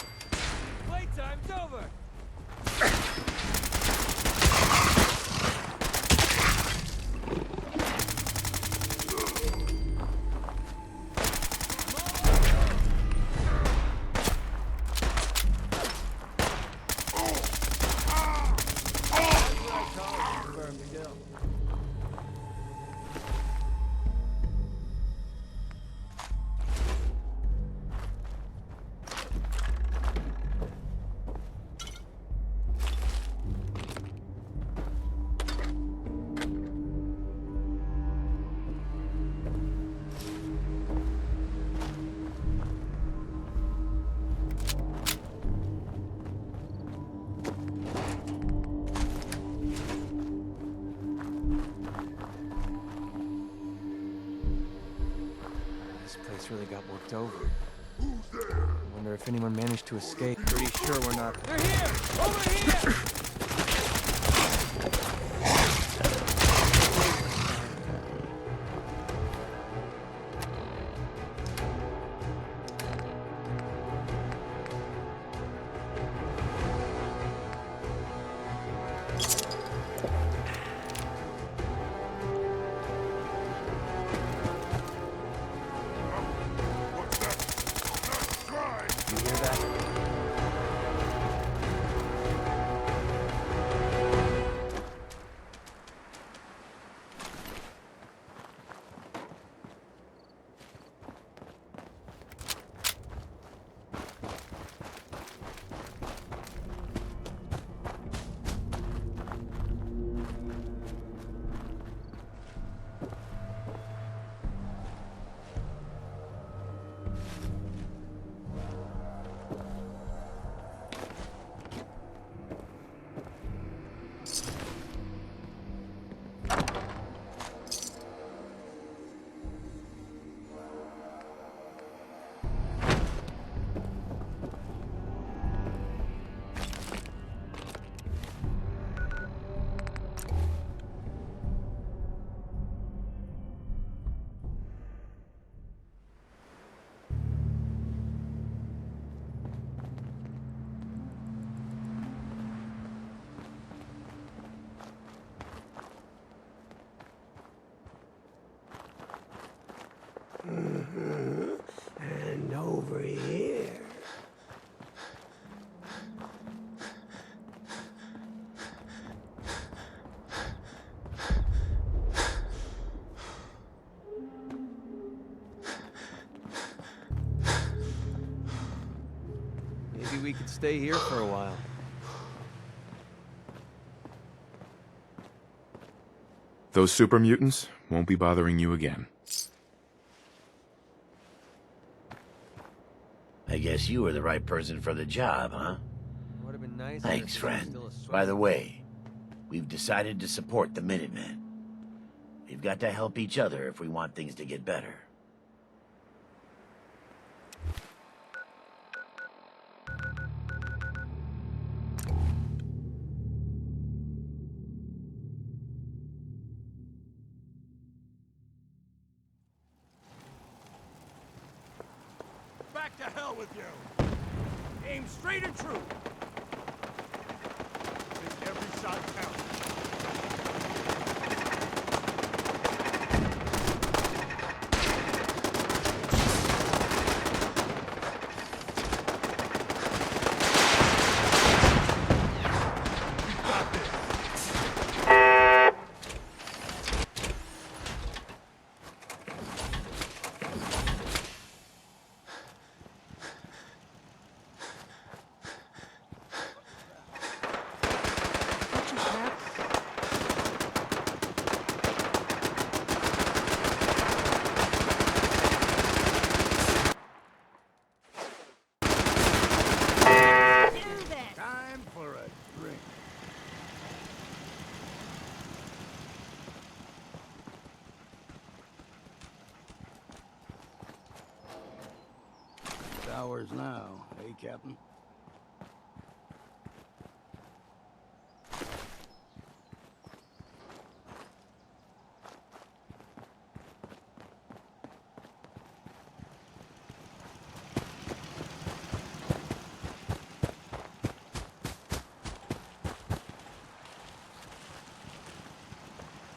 Playtime's over! Really got worked over. I wonder if anyone managed to escape. Pretty sure we're not. They're here! Over here! Maybe we could stay here for a while. Those super mutants won't be bothering you again. I guess you were the right person for the job, huh? Would have been nice. Thanks, friend. By the way, we've decided to support the Minutemen. We've got to help each other if we want things to get better. Back to hell with you! Aim straight and true! Make every shot count. Time for a drink. It's ours now, eh, Captain?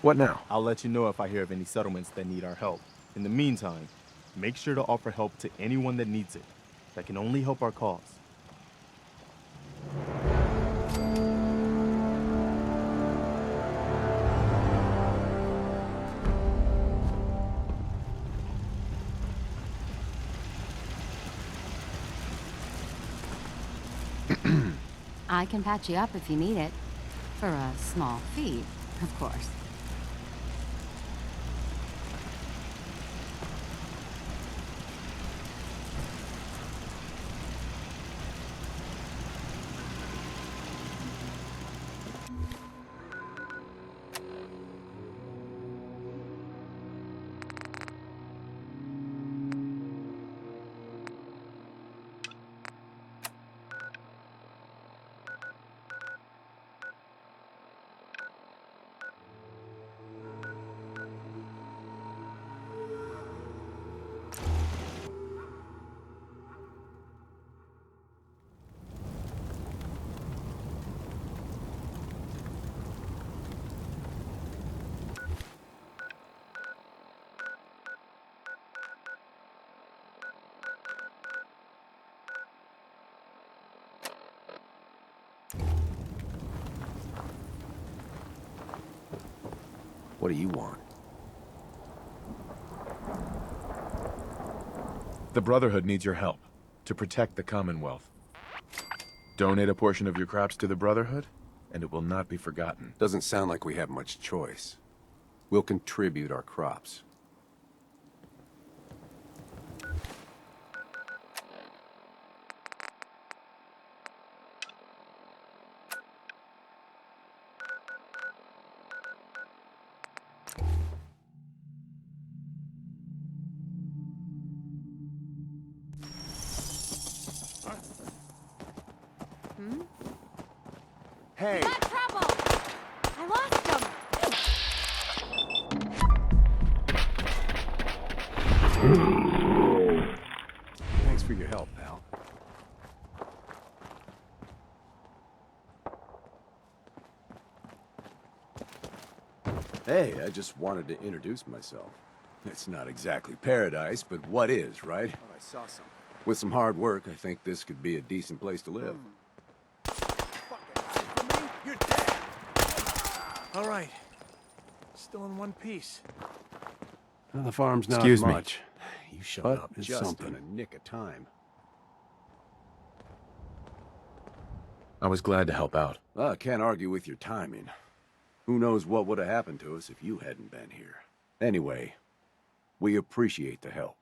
What now? I'll let you know if I hear of any settlements that need our help. In the meantime, make sure to offer help to anyone that needs it. That can only help our cause. I can patch you up if you need it. For a small fee, of course. What do you want? The Brotherhood needs your help to protect the Commonwealth. Donate a portion of your crops to the Brotherhood, and it will not be forgotten. Doesn't sound like we have much choice. We'll contribute our crops. Hey! Got trouble! I lost him! Thanks for your help, pal. Hey, I just wanted to introduce myself. It's not exactly paradise, but what is, right? I saw something. With some hard work, I think this could be a decent place to live. You're dead! All right. Still in one piece. Well, the farm's not Excuse me. much. You showed But up. It's just something. in a nick of time. I was glad to help out. Well, I can't argue with your timing. Who knows what would have happened to us if you hadn't been here. Anyway, we appreciate the help.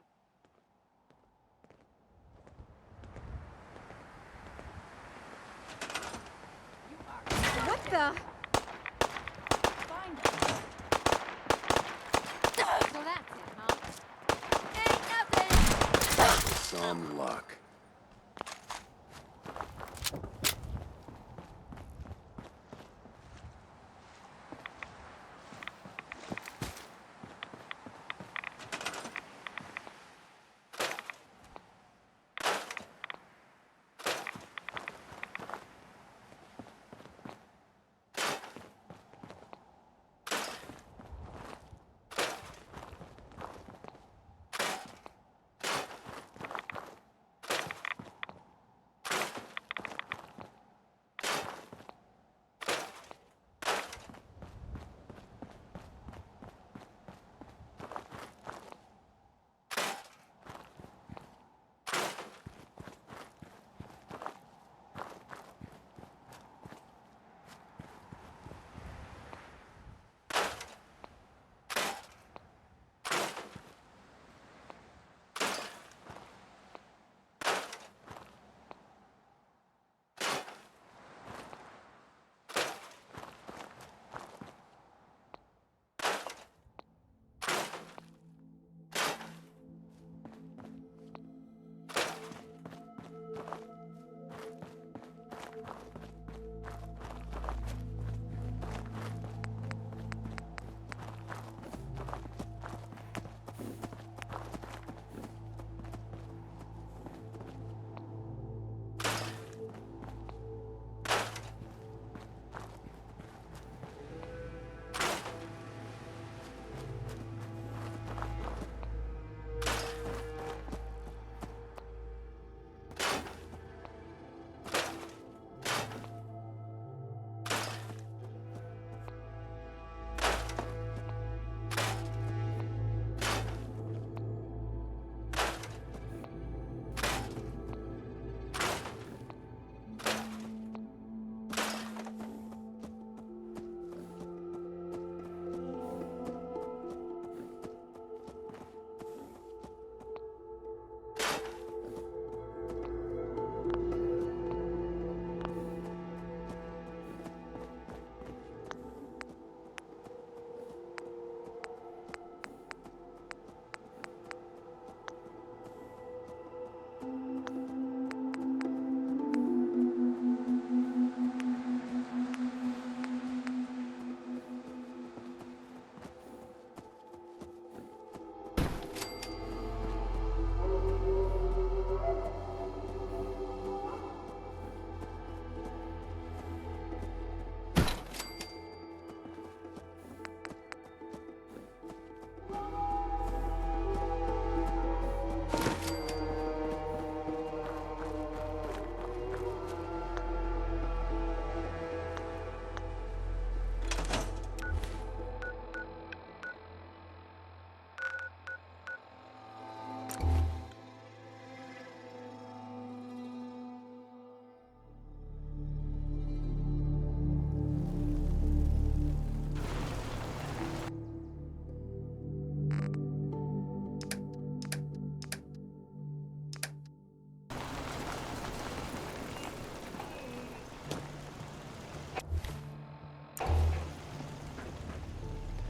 What the? So that's it, huh? Ain't nothing. Some luck.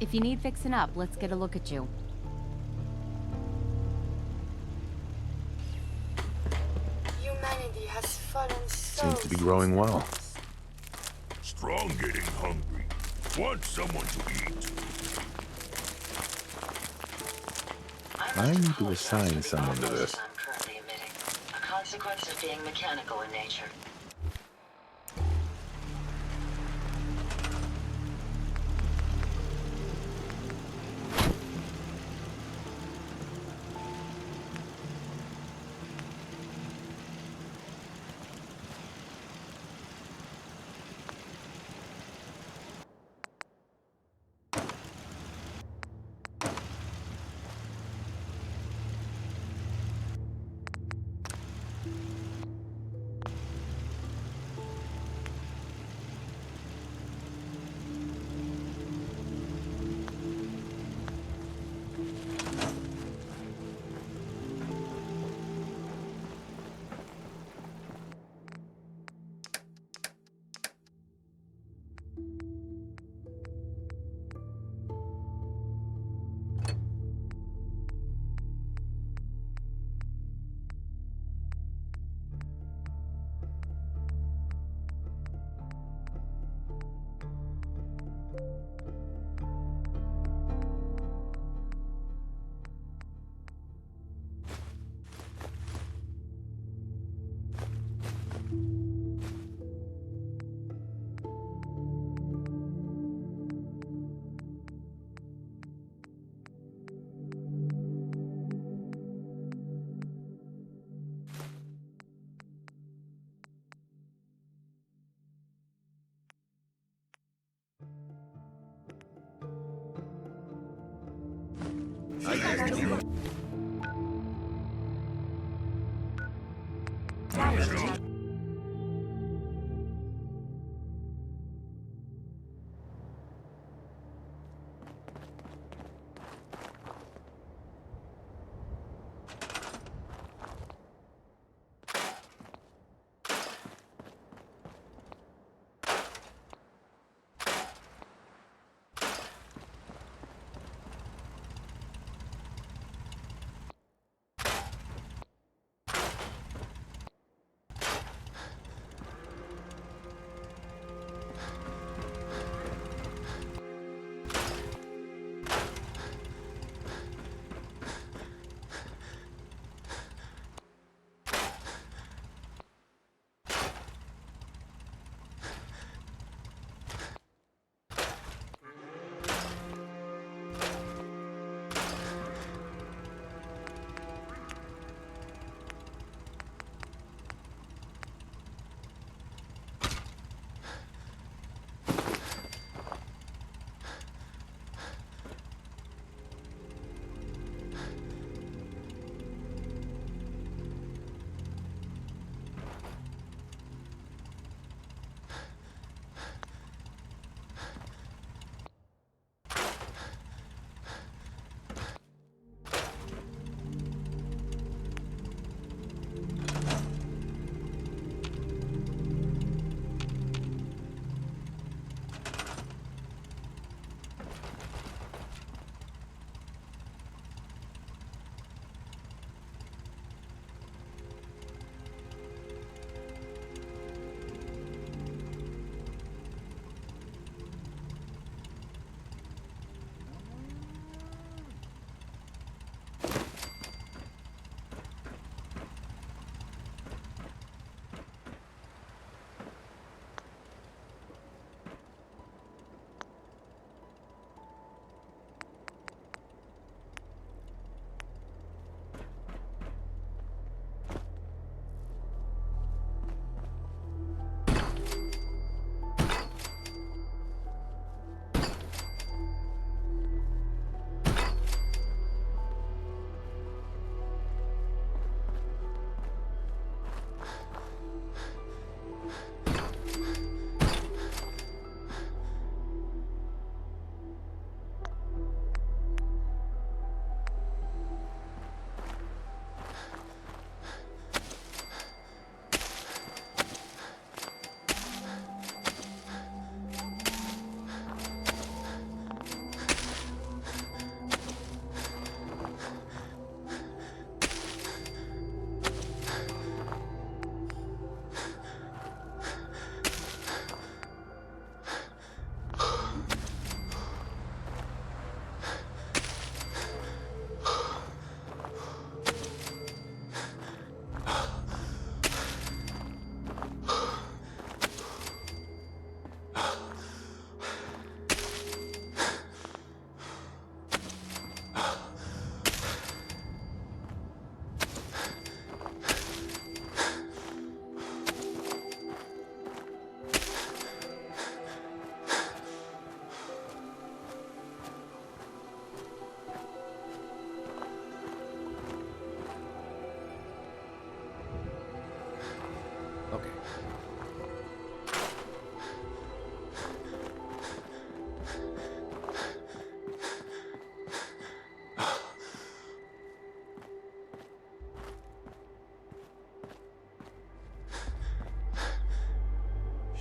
If you need fixing up, let's get a look at you. Humanity has fallen so... Seems to be growing well. Strong getting hungry. Want someone to eat. I need to assign someone to this. I'm currently emitting. A consequence of being mechanical in nature.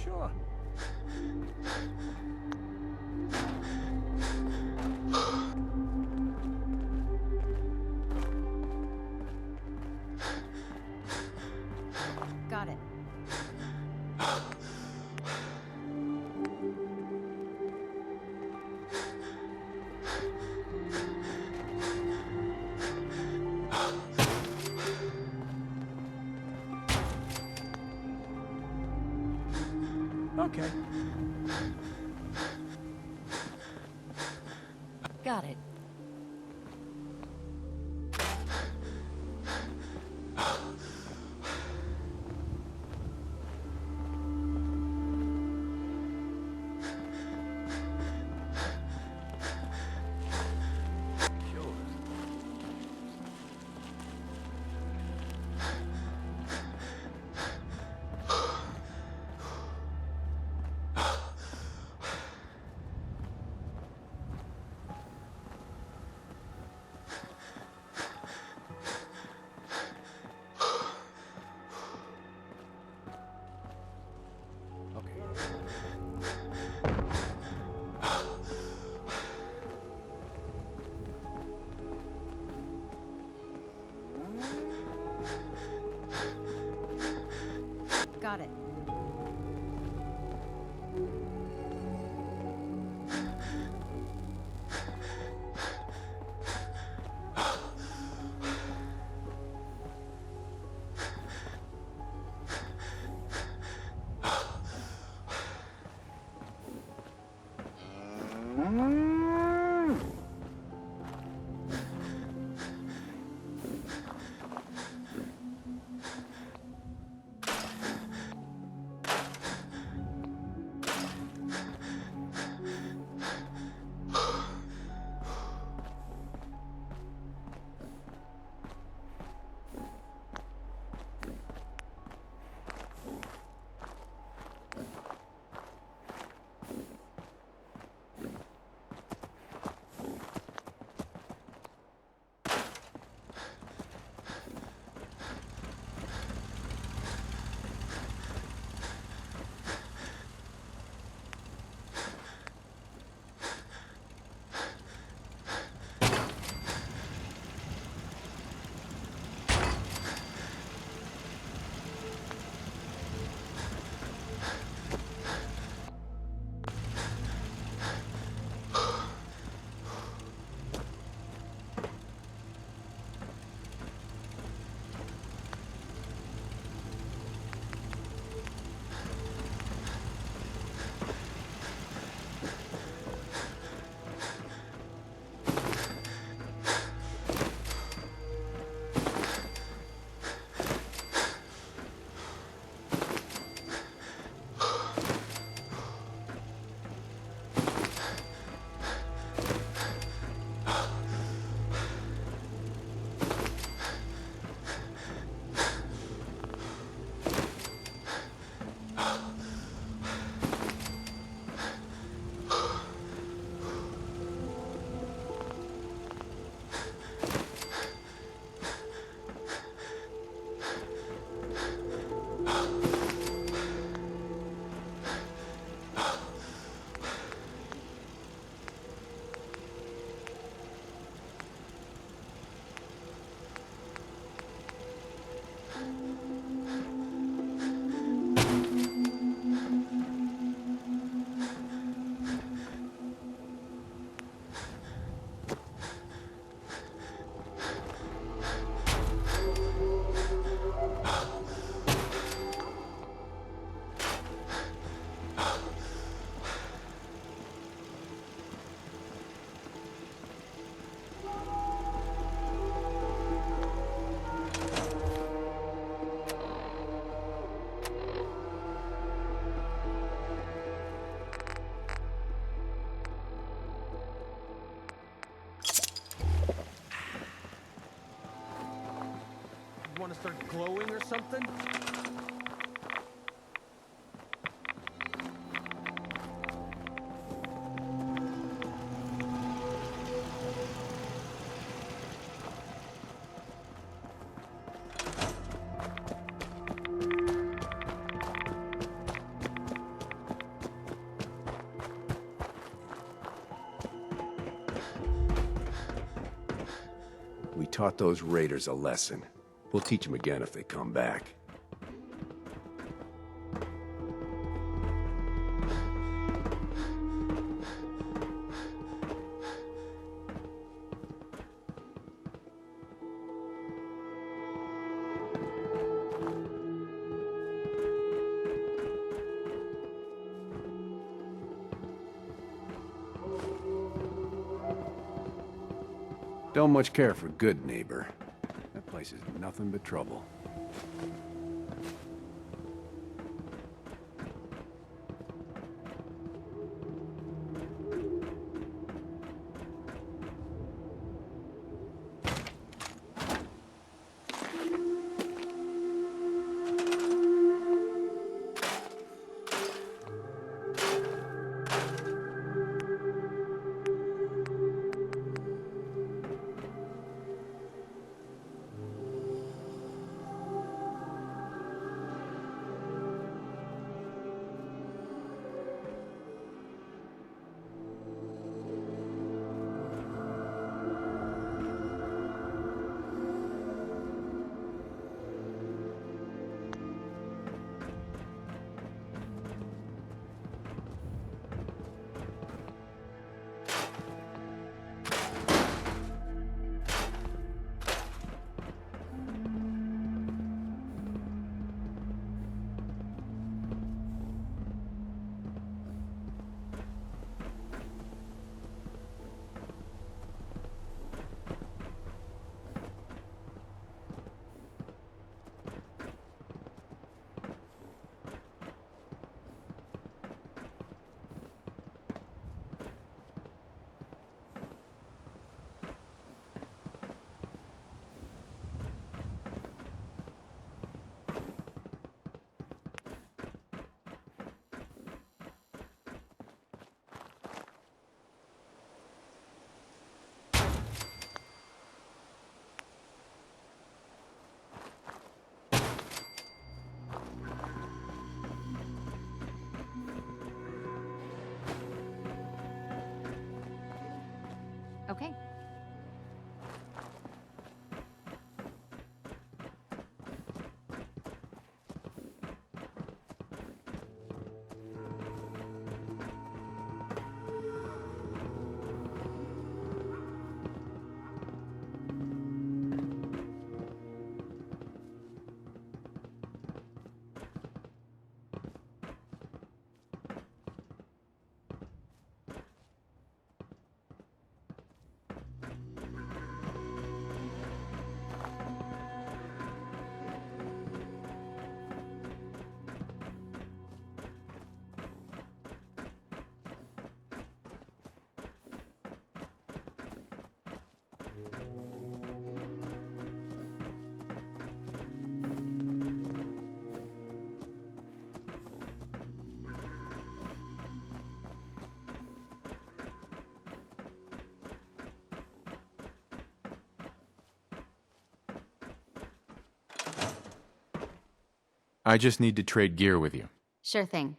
Sure. Got it. Okay. Got it. Got it. Want to start glowing or something? We taught those raiders a lesson. We'll teach them again if they come back. Don't much care for Goodneighbor. That place is nothing but trouble. I just need to trade gear with you. Sure thing.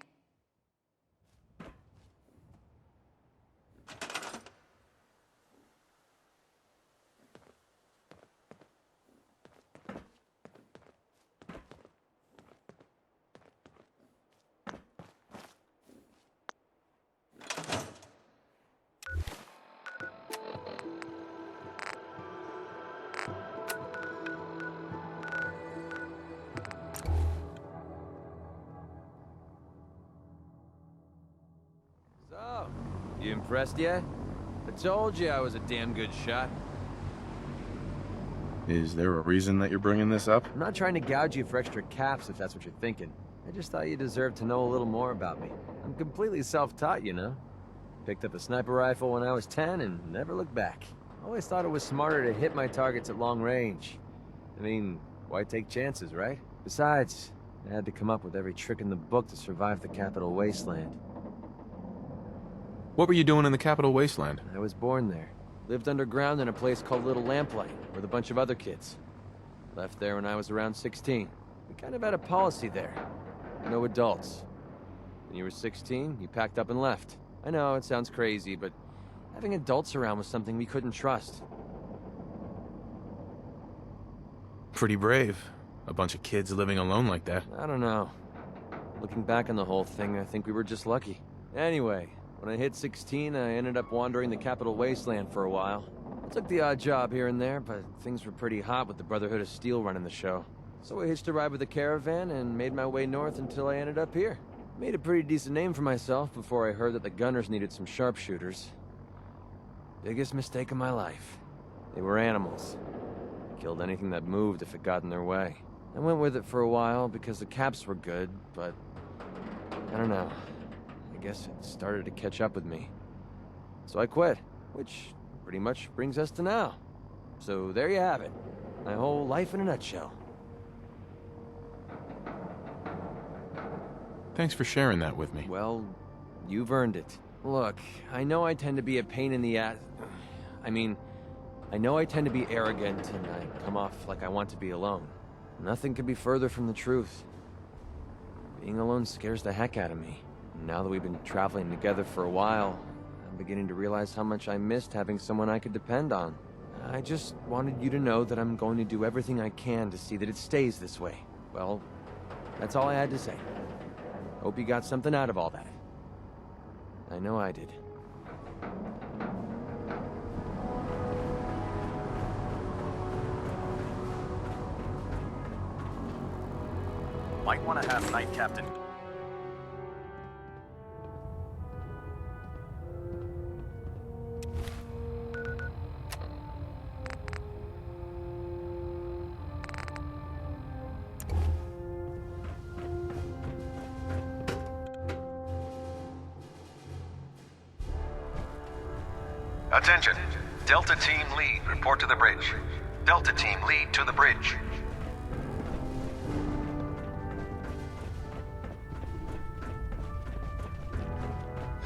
So, you impressed yet? I told you I was a damn good shot. Is there a reason that you're bringing this up? I'm not trying to gouge you for extra caps if that's what you're thinking. I just thought you deserved to know a little more about me. I'm completely self-taught, you know? Picked up a sniper rifle when I was 10 and never looked back. Always thought it was smarter to hit my targets at long range. I mean, why take chances, right? Besides, I had to come up with every trick in the book to survive the Capital Wasteland. What were you doing in the Capital Wasteland? I was born there. Lived underground in a place called Little Lamplight, with a bunch of other kids. Left there when I was around 16. We kind of had a policy there. No adults. When you were 16, you packed up and left. I know, it sounds crazy, but having adults around was something we couldn't trust. Pretty brave. A bunch of kids living alone like that. I don't know. Looking back on the whole thing, I think we were just lucky. Anyway, when I hit 16, I ended up wandering the Capital Wasteland for a while. I took the odd job here and there, but things were pretty hot with the Brotherhood of Steel running the show. So I hitched a ride with a caravan and made my way north until I ended up here. Made a pretty decent name for myself before I heard that the gunners needed some sharpshooters. Biggest mistake of my life. They were animals. Killed anything that moved if it got in their way. I went with it for a while because the caps were good, but I don't know. I guess it started to catch up with me. So I quit, which pretty much brings us to now. So there you have it. My whole life in a nutshell. Thanks for sharing that with me. Well, you've earned it. Look, I know I tend to be a pain in the ass. I know I tend to be arrogant and I come off like I want to be alone. Nothing could be further from the truth. Being alone scares the heck out of me. Now that we've been traveling together for a while, I'm beginning to realize how much I missed having someone I could depend on. I just wanted you to know that I'm going to do everything I can to see that it stays this way. Well, that's all I had to say. Hope you got something out of all that. I know I did. Might want to have Night Captain. Attention. Delta Team Lead, report to the bridge. Delta Team Lead to the bridge.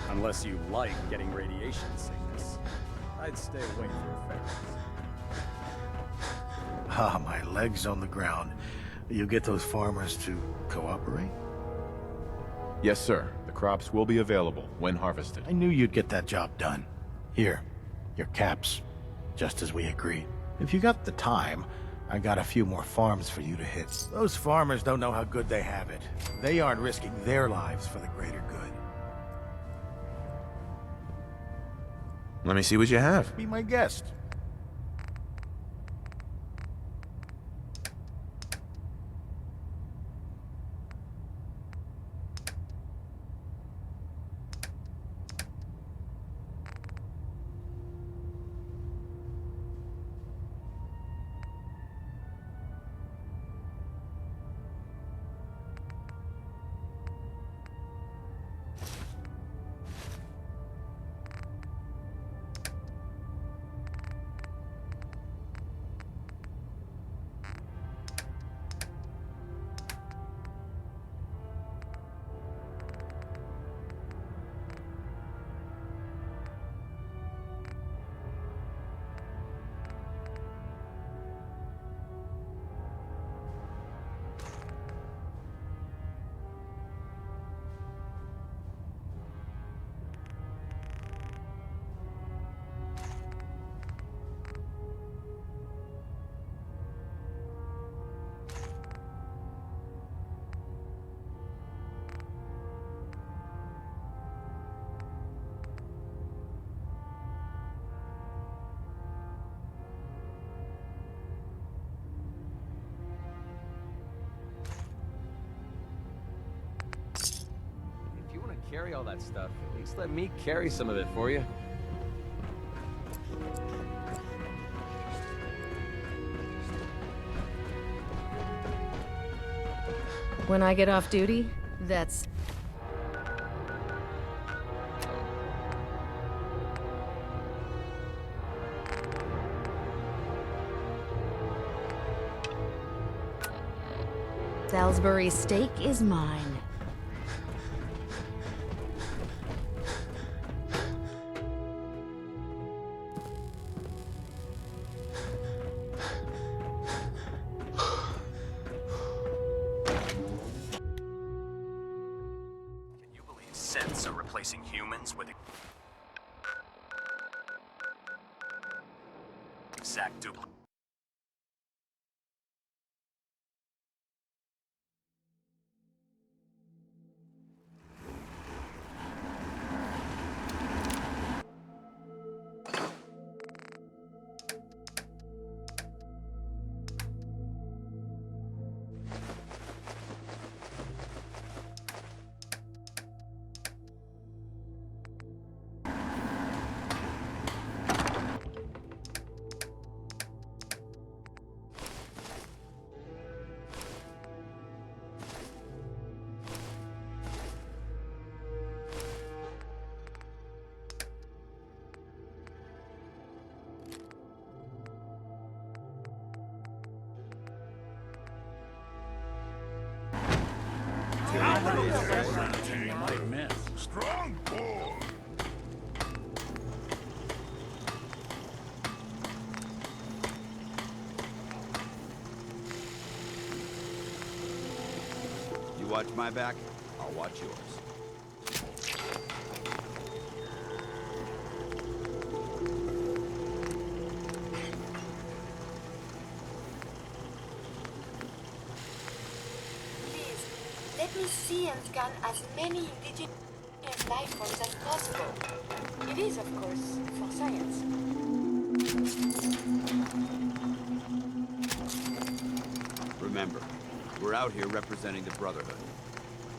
Unless you like getting radiation sickness, I'd stay away from effects. Ah, my leg's on the ground. You get those farmers to cooperate? Yes, sir. The crops will be available when harvested. I knew you'd get that job done. Here, your caps, just as we agreed. If you got the time, I got a few more farms for you to hit. Those farmers don't know how good they have it. They aren't risking their lives for the greater good. Let me see what you have. Be my guest. carry all that stuff, at least let me carry some of it for you. When I get off duty, that's... Salisbury steak is mine. Synths are replacing humans with exact duplicate. Strong boy. You watch my back, I'll watch yours. Let me see and scan as many indigenous life forms as possible. It is, of course, for science. Remember, we're out here representing the Brotherhood.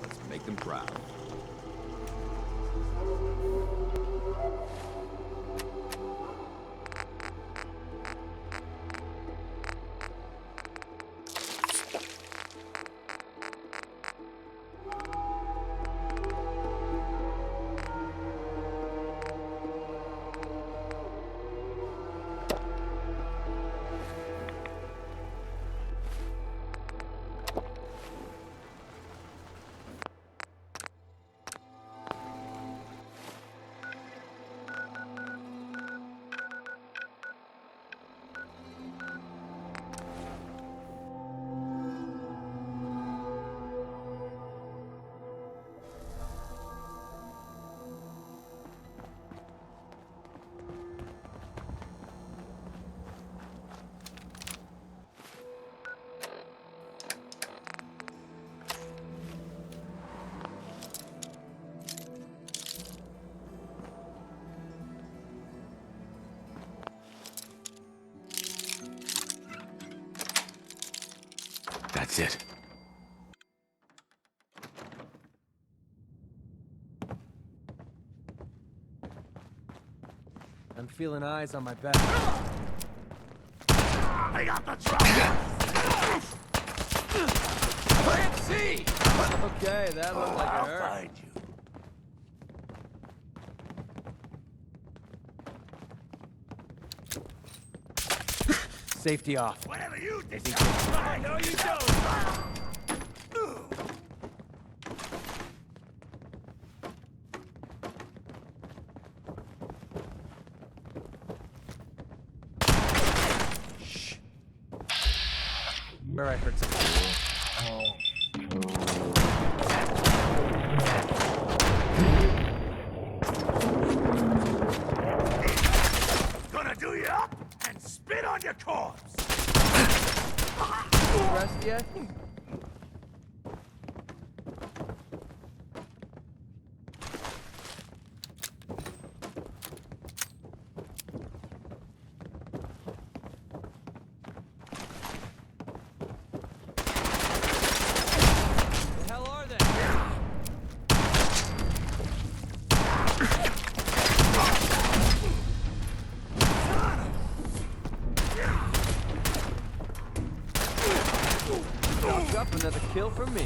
Let's make them proud. That's it. I'm feeling eyes on my back. I got the trouble. Can't see! Okay, that looked like it hurt. I'll find you. Safety off. Whatever you decide. No, you don't. Where I heard something. Gonna do you up and spit on your corpse. Rest yet? Chalk up another kill for me.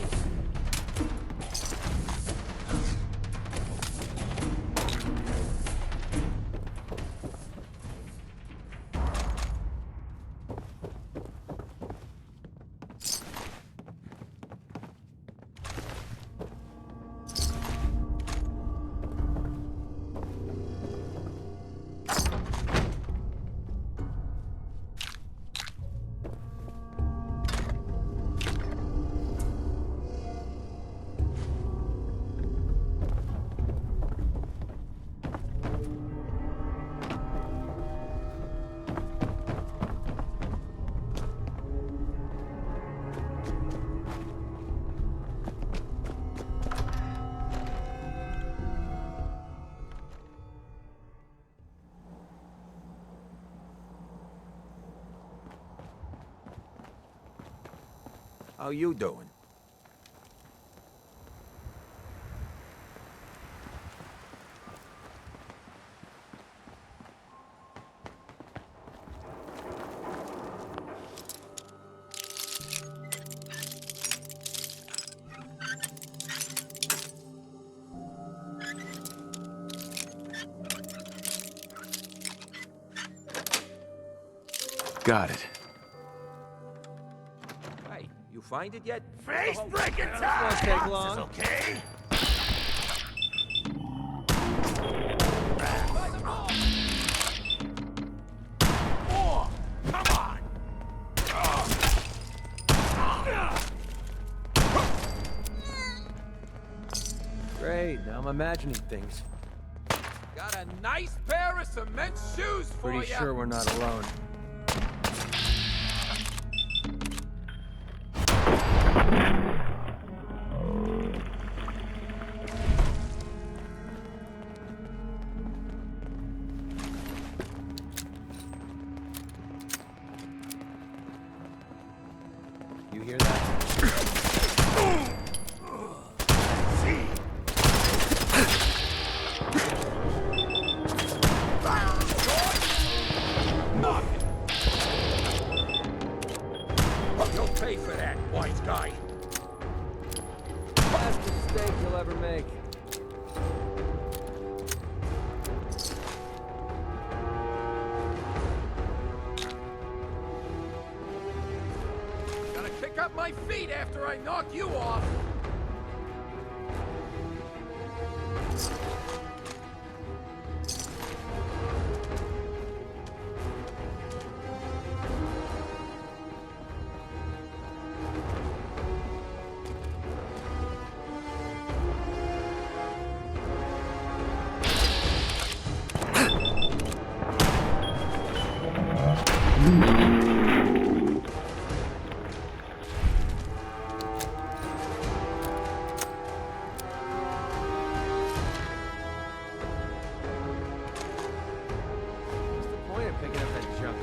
How you doing? Got it. Hey, you find it yet? Face breaking This time! won't take long. Okay? More! Come on! Great, now I'm imagining things. Got a nice pair of cement shoes for Pretty ya. sure we're not alone. You hear that? You'll pay for that, wise guy. Last mistake you'll ever make. Gotta kick up my feet after I knock you off. What's the point of picking up that junk?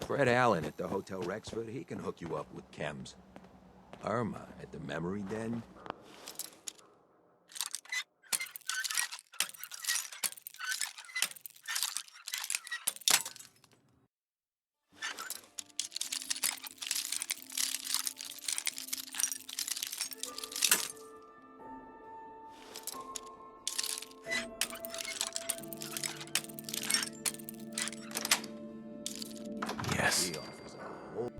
Fred Allen at the Hotel Rexford, he can hook you up with chems. Irma at the Memory Den. Yes. He offers a whole...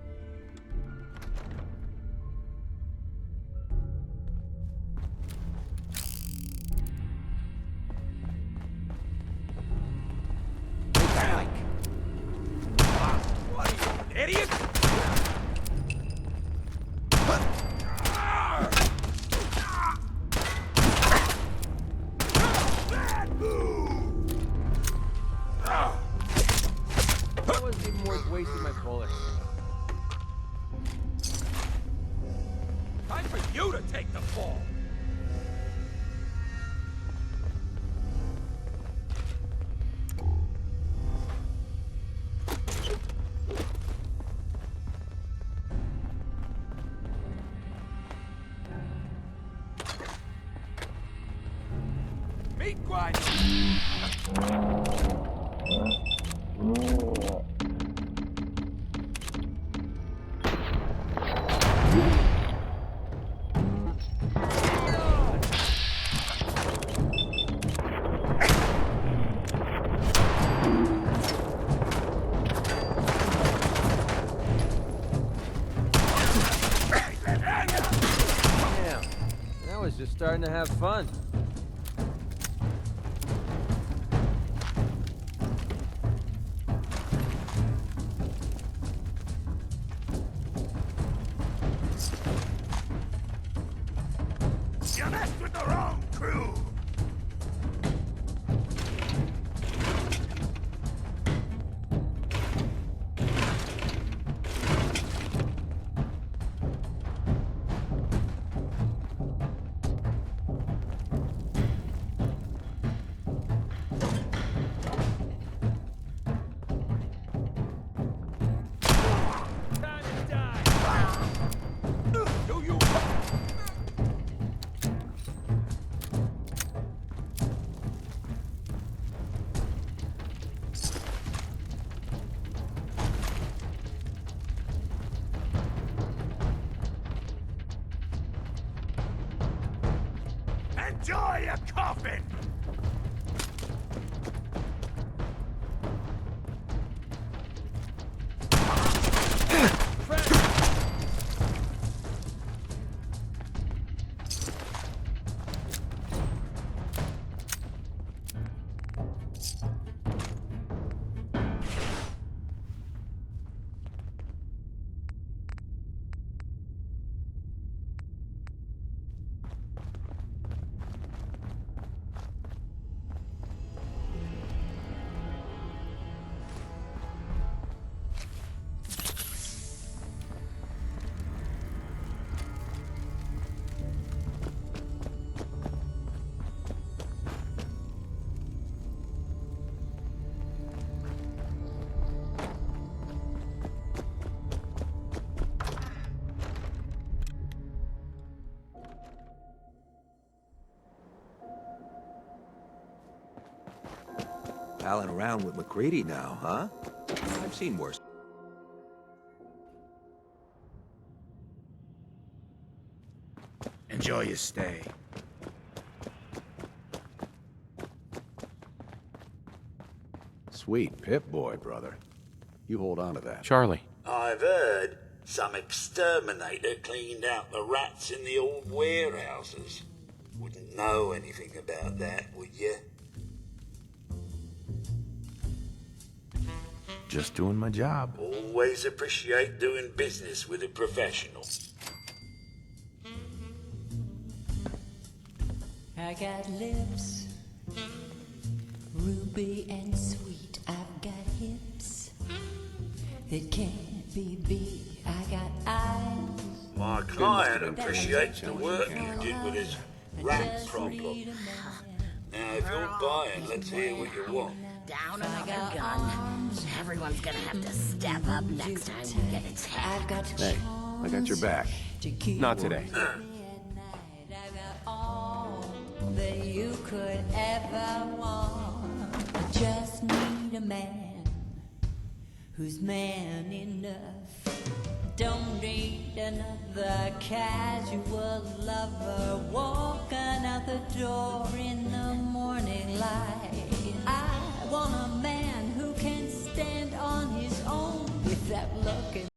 for you to take the fall. Meat grind. Now it's just starting to have fun. You messed with the wrong crew. Enjoy your coffin! Palling around with McCready now, huh? I've seen worse. Enjoy your stay. Sweet Pip-Boy, brother. You hold on to that. Charlie. I've heard some exterminator cleaned out the rats in the old warehouses. Wouldn't know anything about that, would you? Just doing my job. Always appreciate doing business with a professional. I got lips, ruby and sweet. I've got hips that can't be beat. I got eyes. My client appreciates the work you did with his rat problem. Now, if you're buying, let's hear what you want. Down another gun. Everyone's gonna have to step up next time we get attacked. Hey, I got your back. Not today. That you could ever want. I just need a man who's man enough. Don't need another casual lover walking out the door in the morning light. I want a man who can stand on his own without looking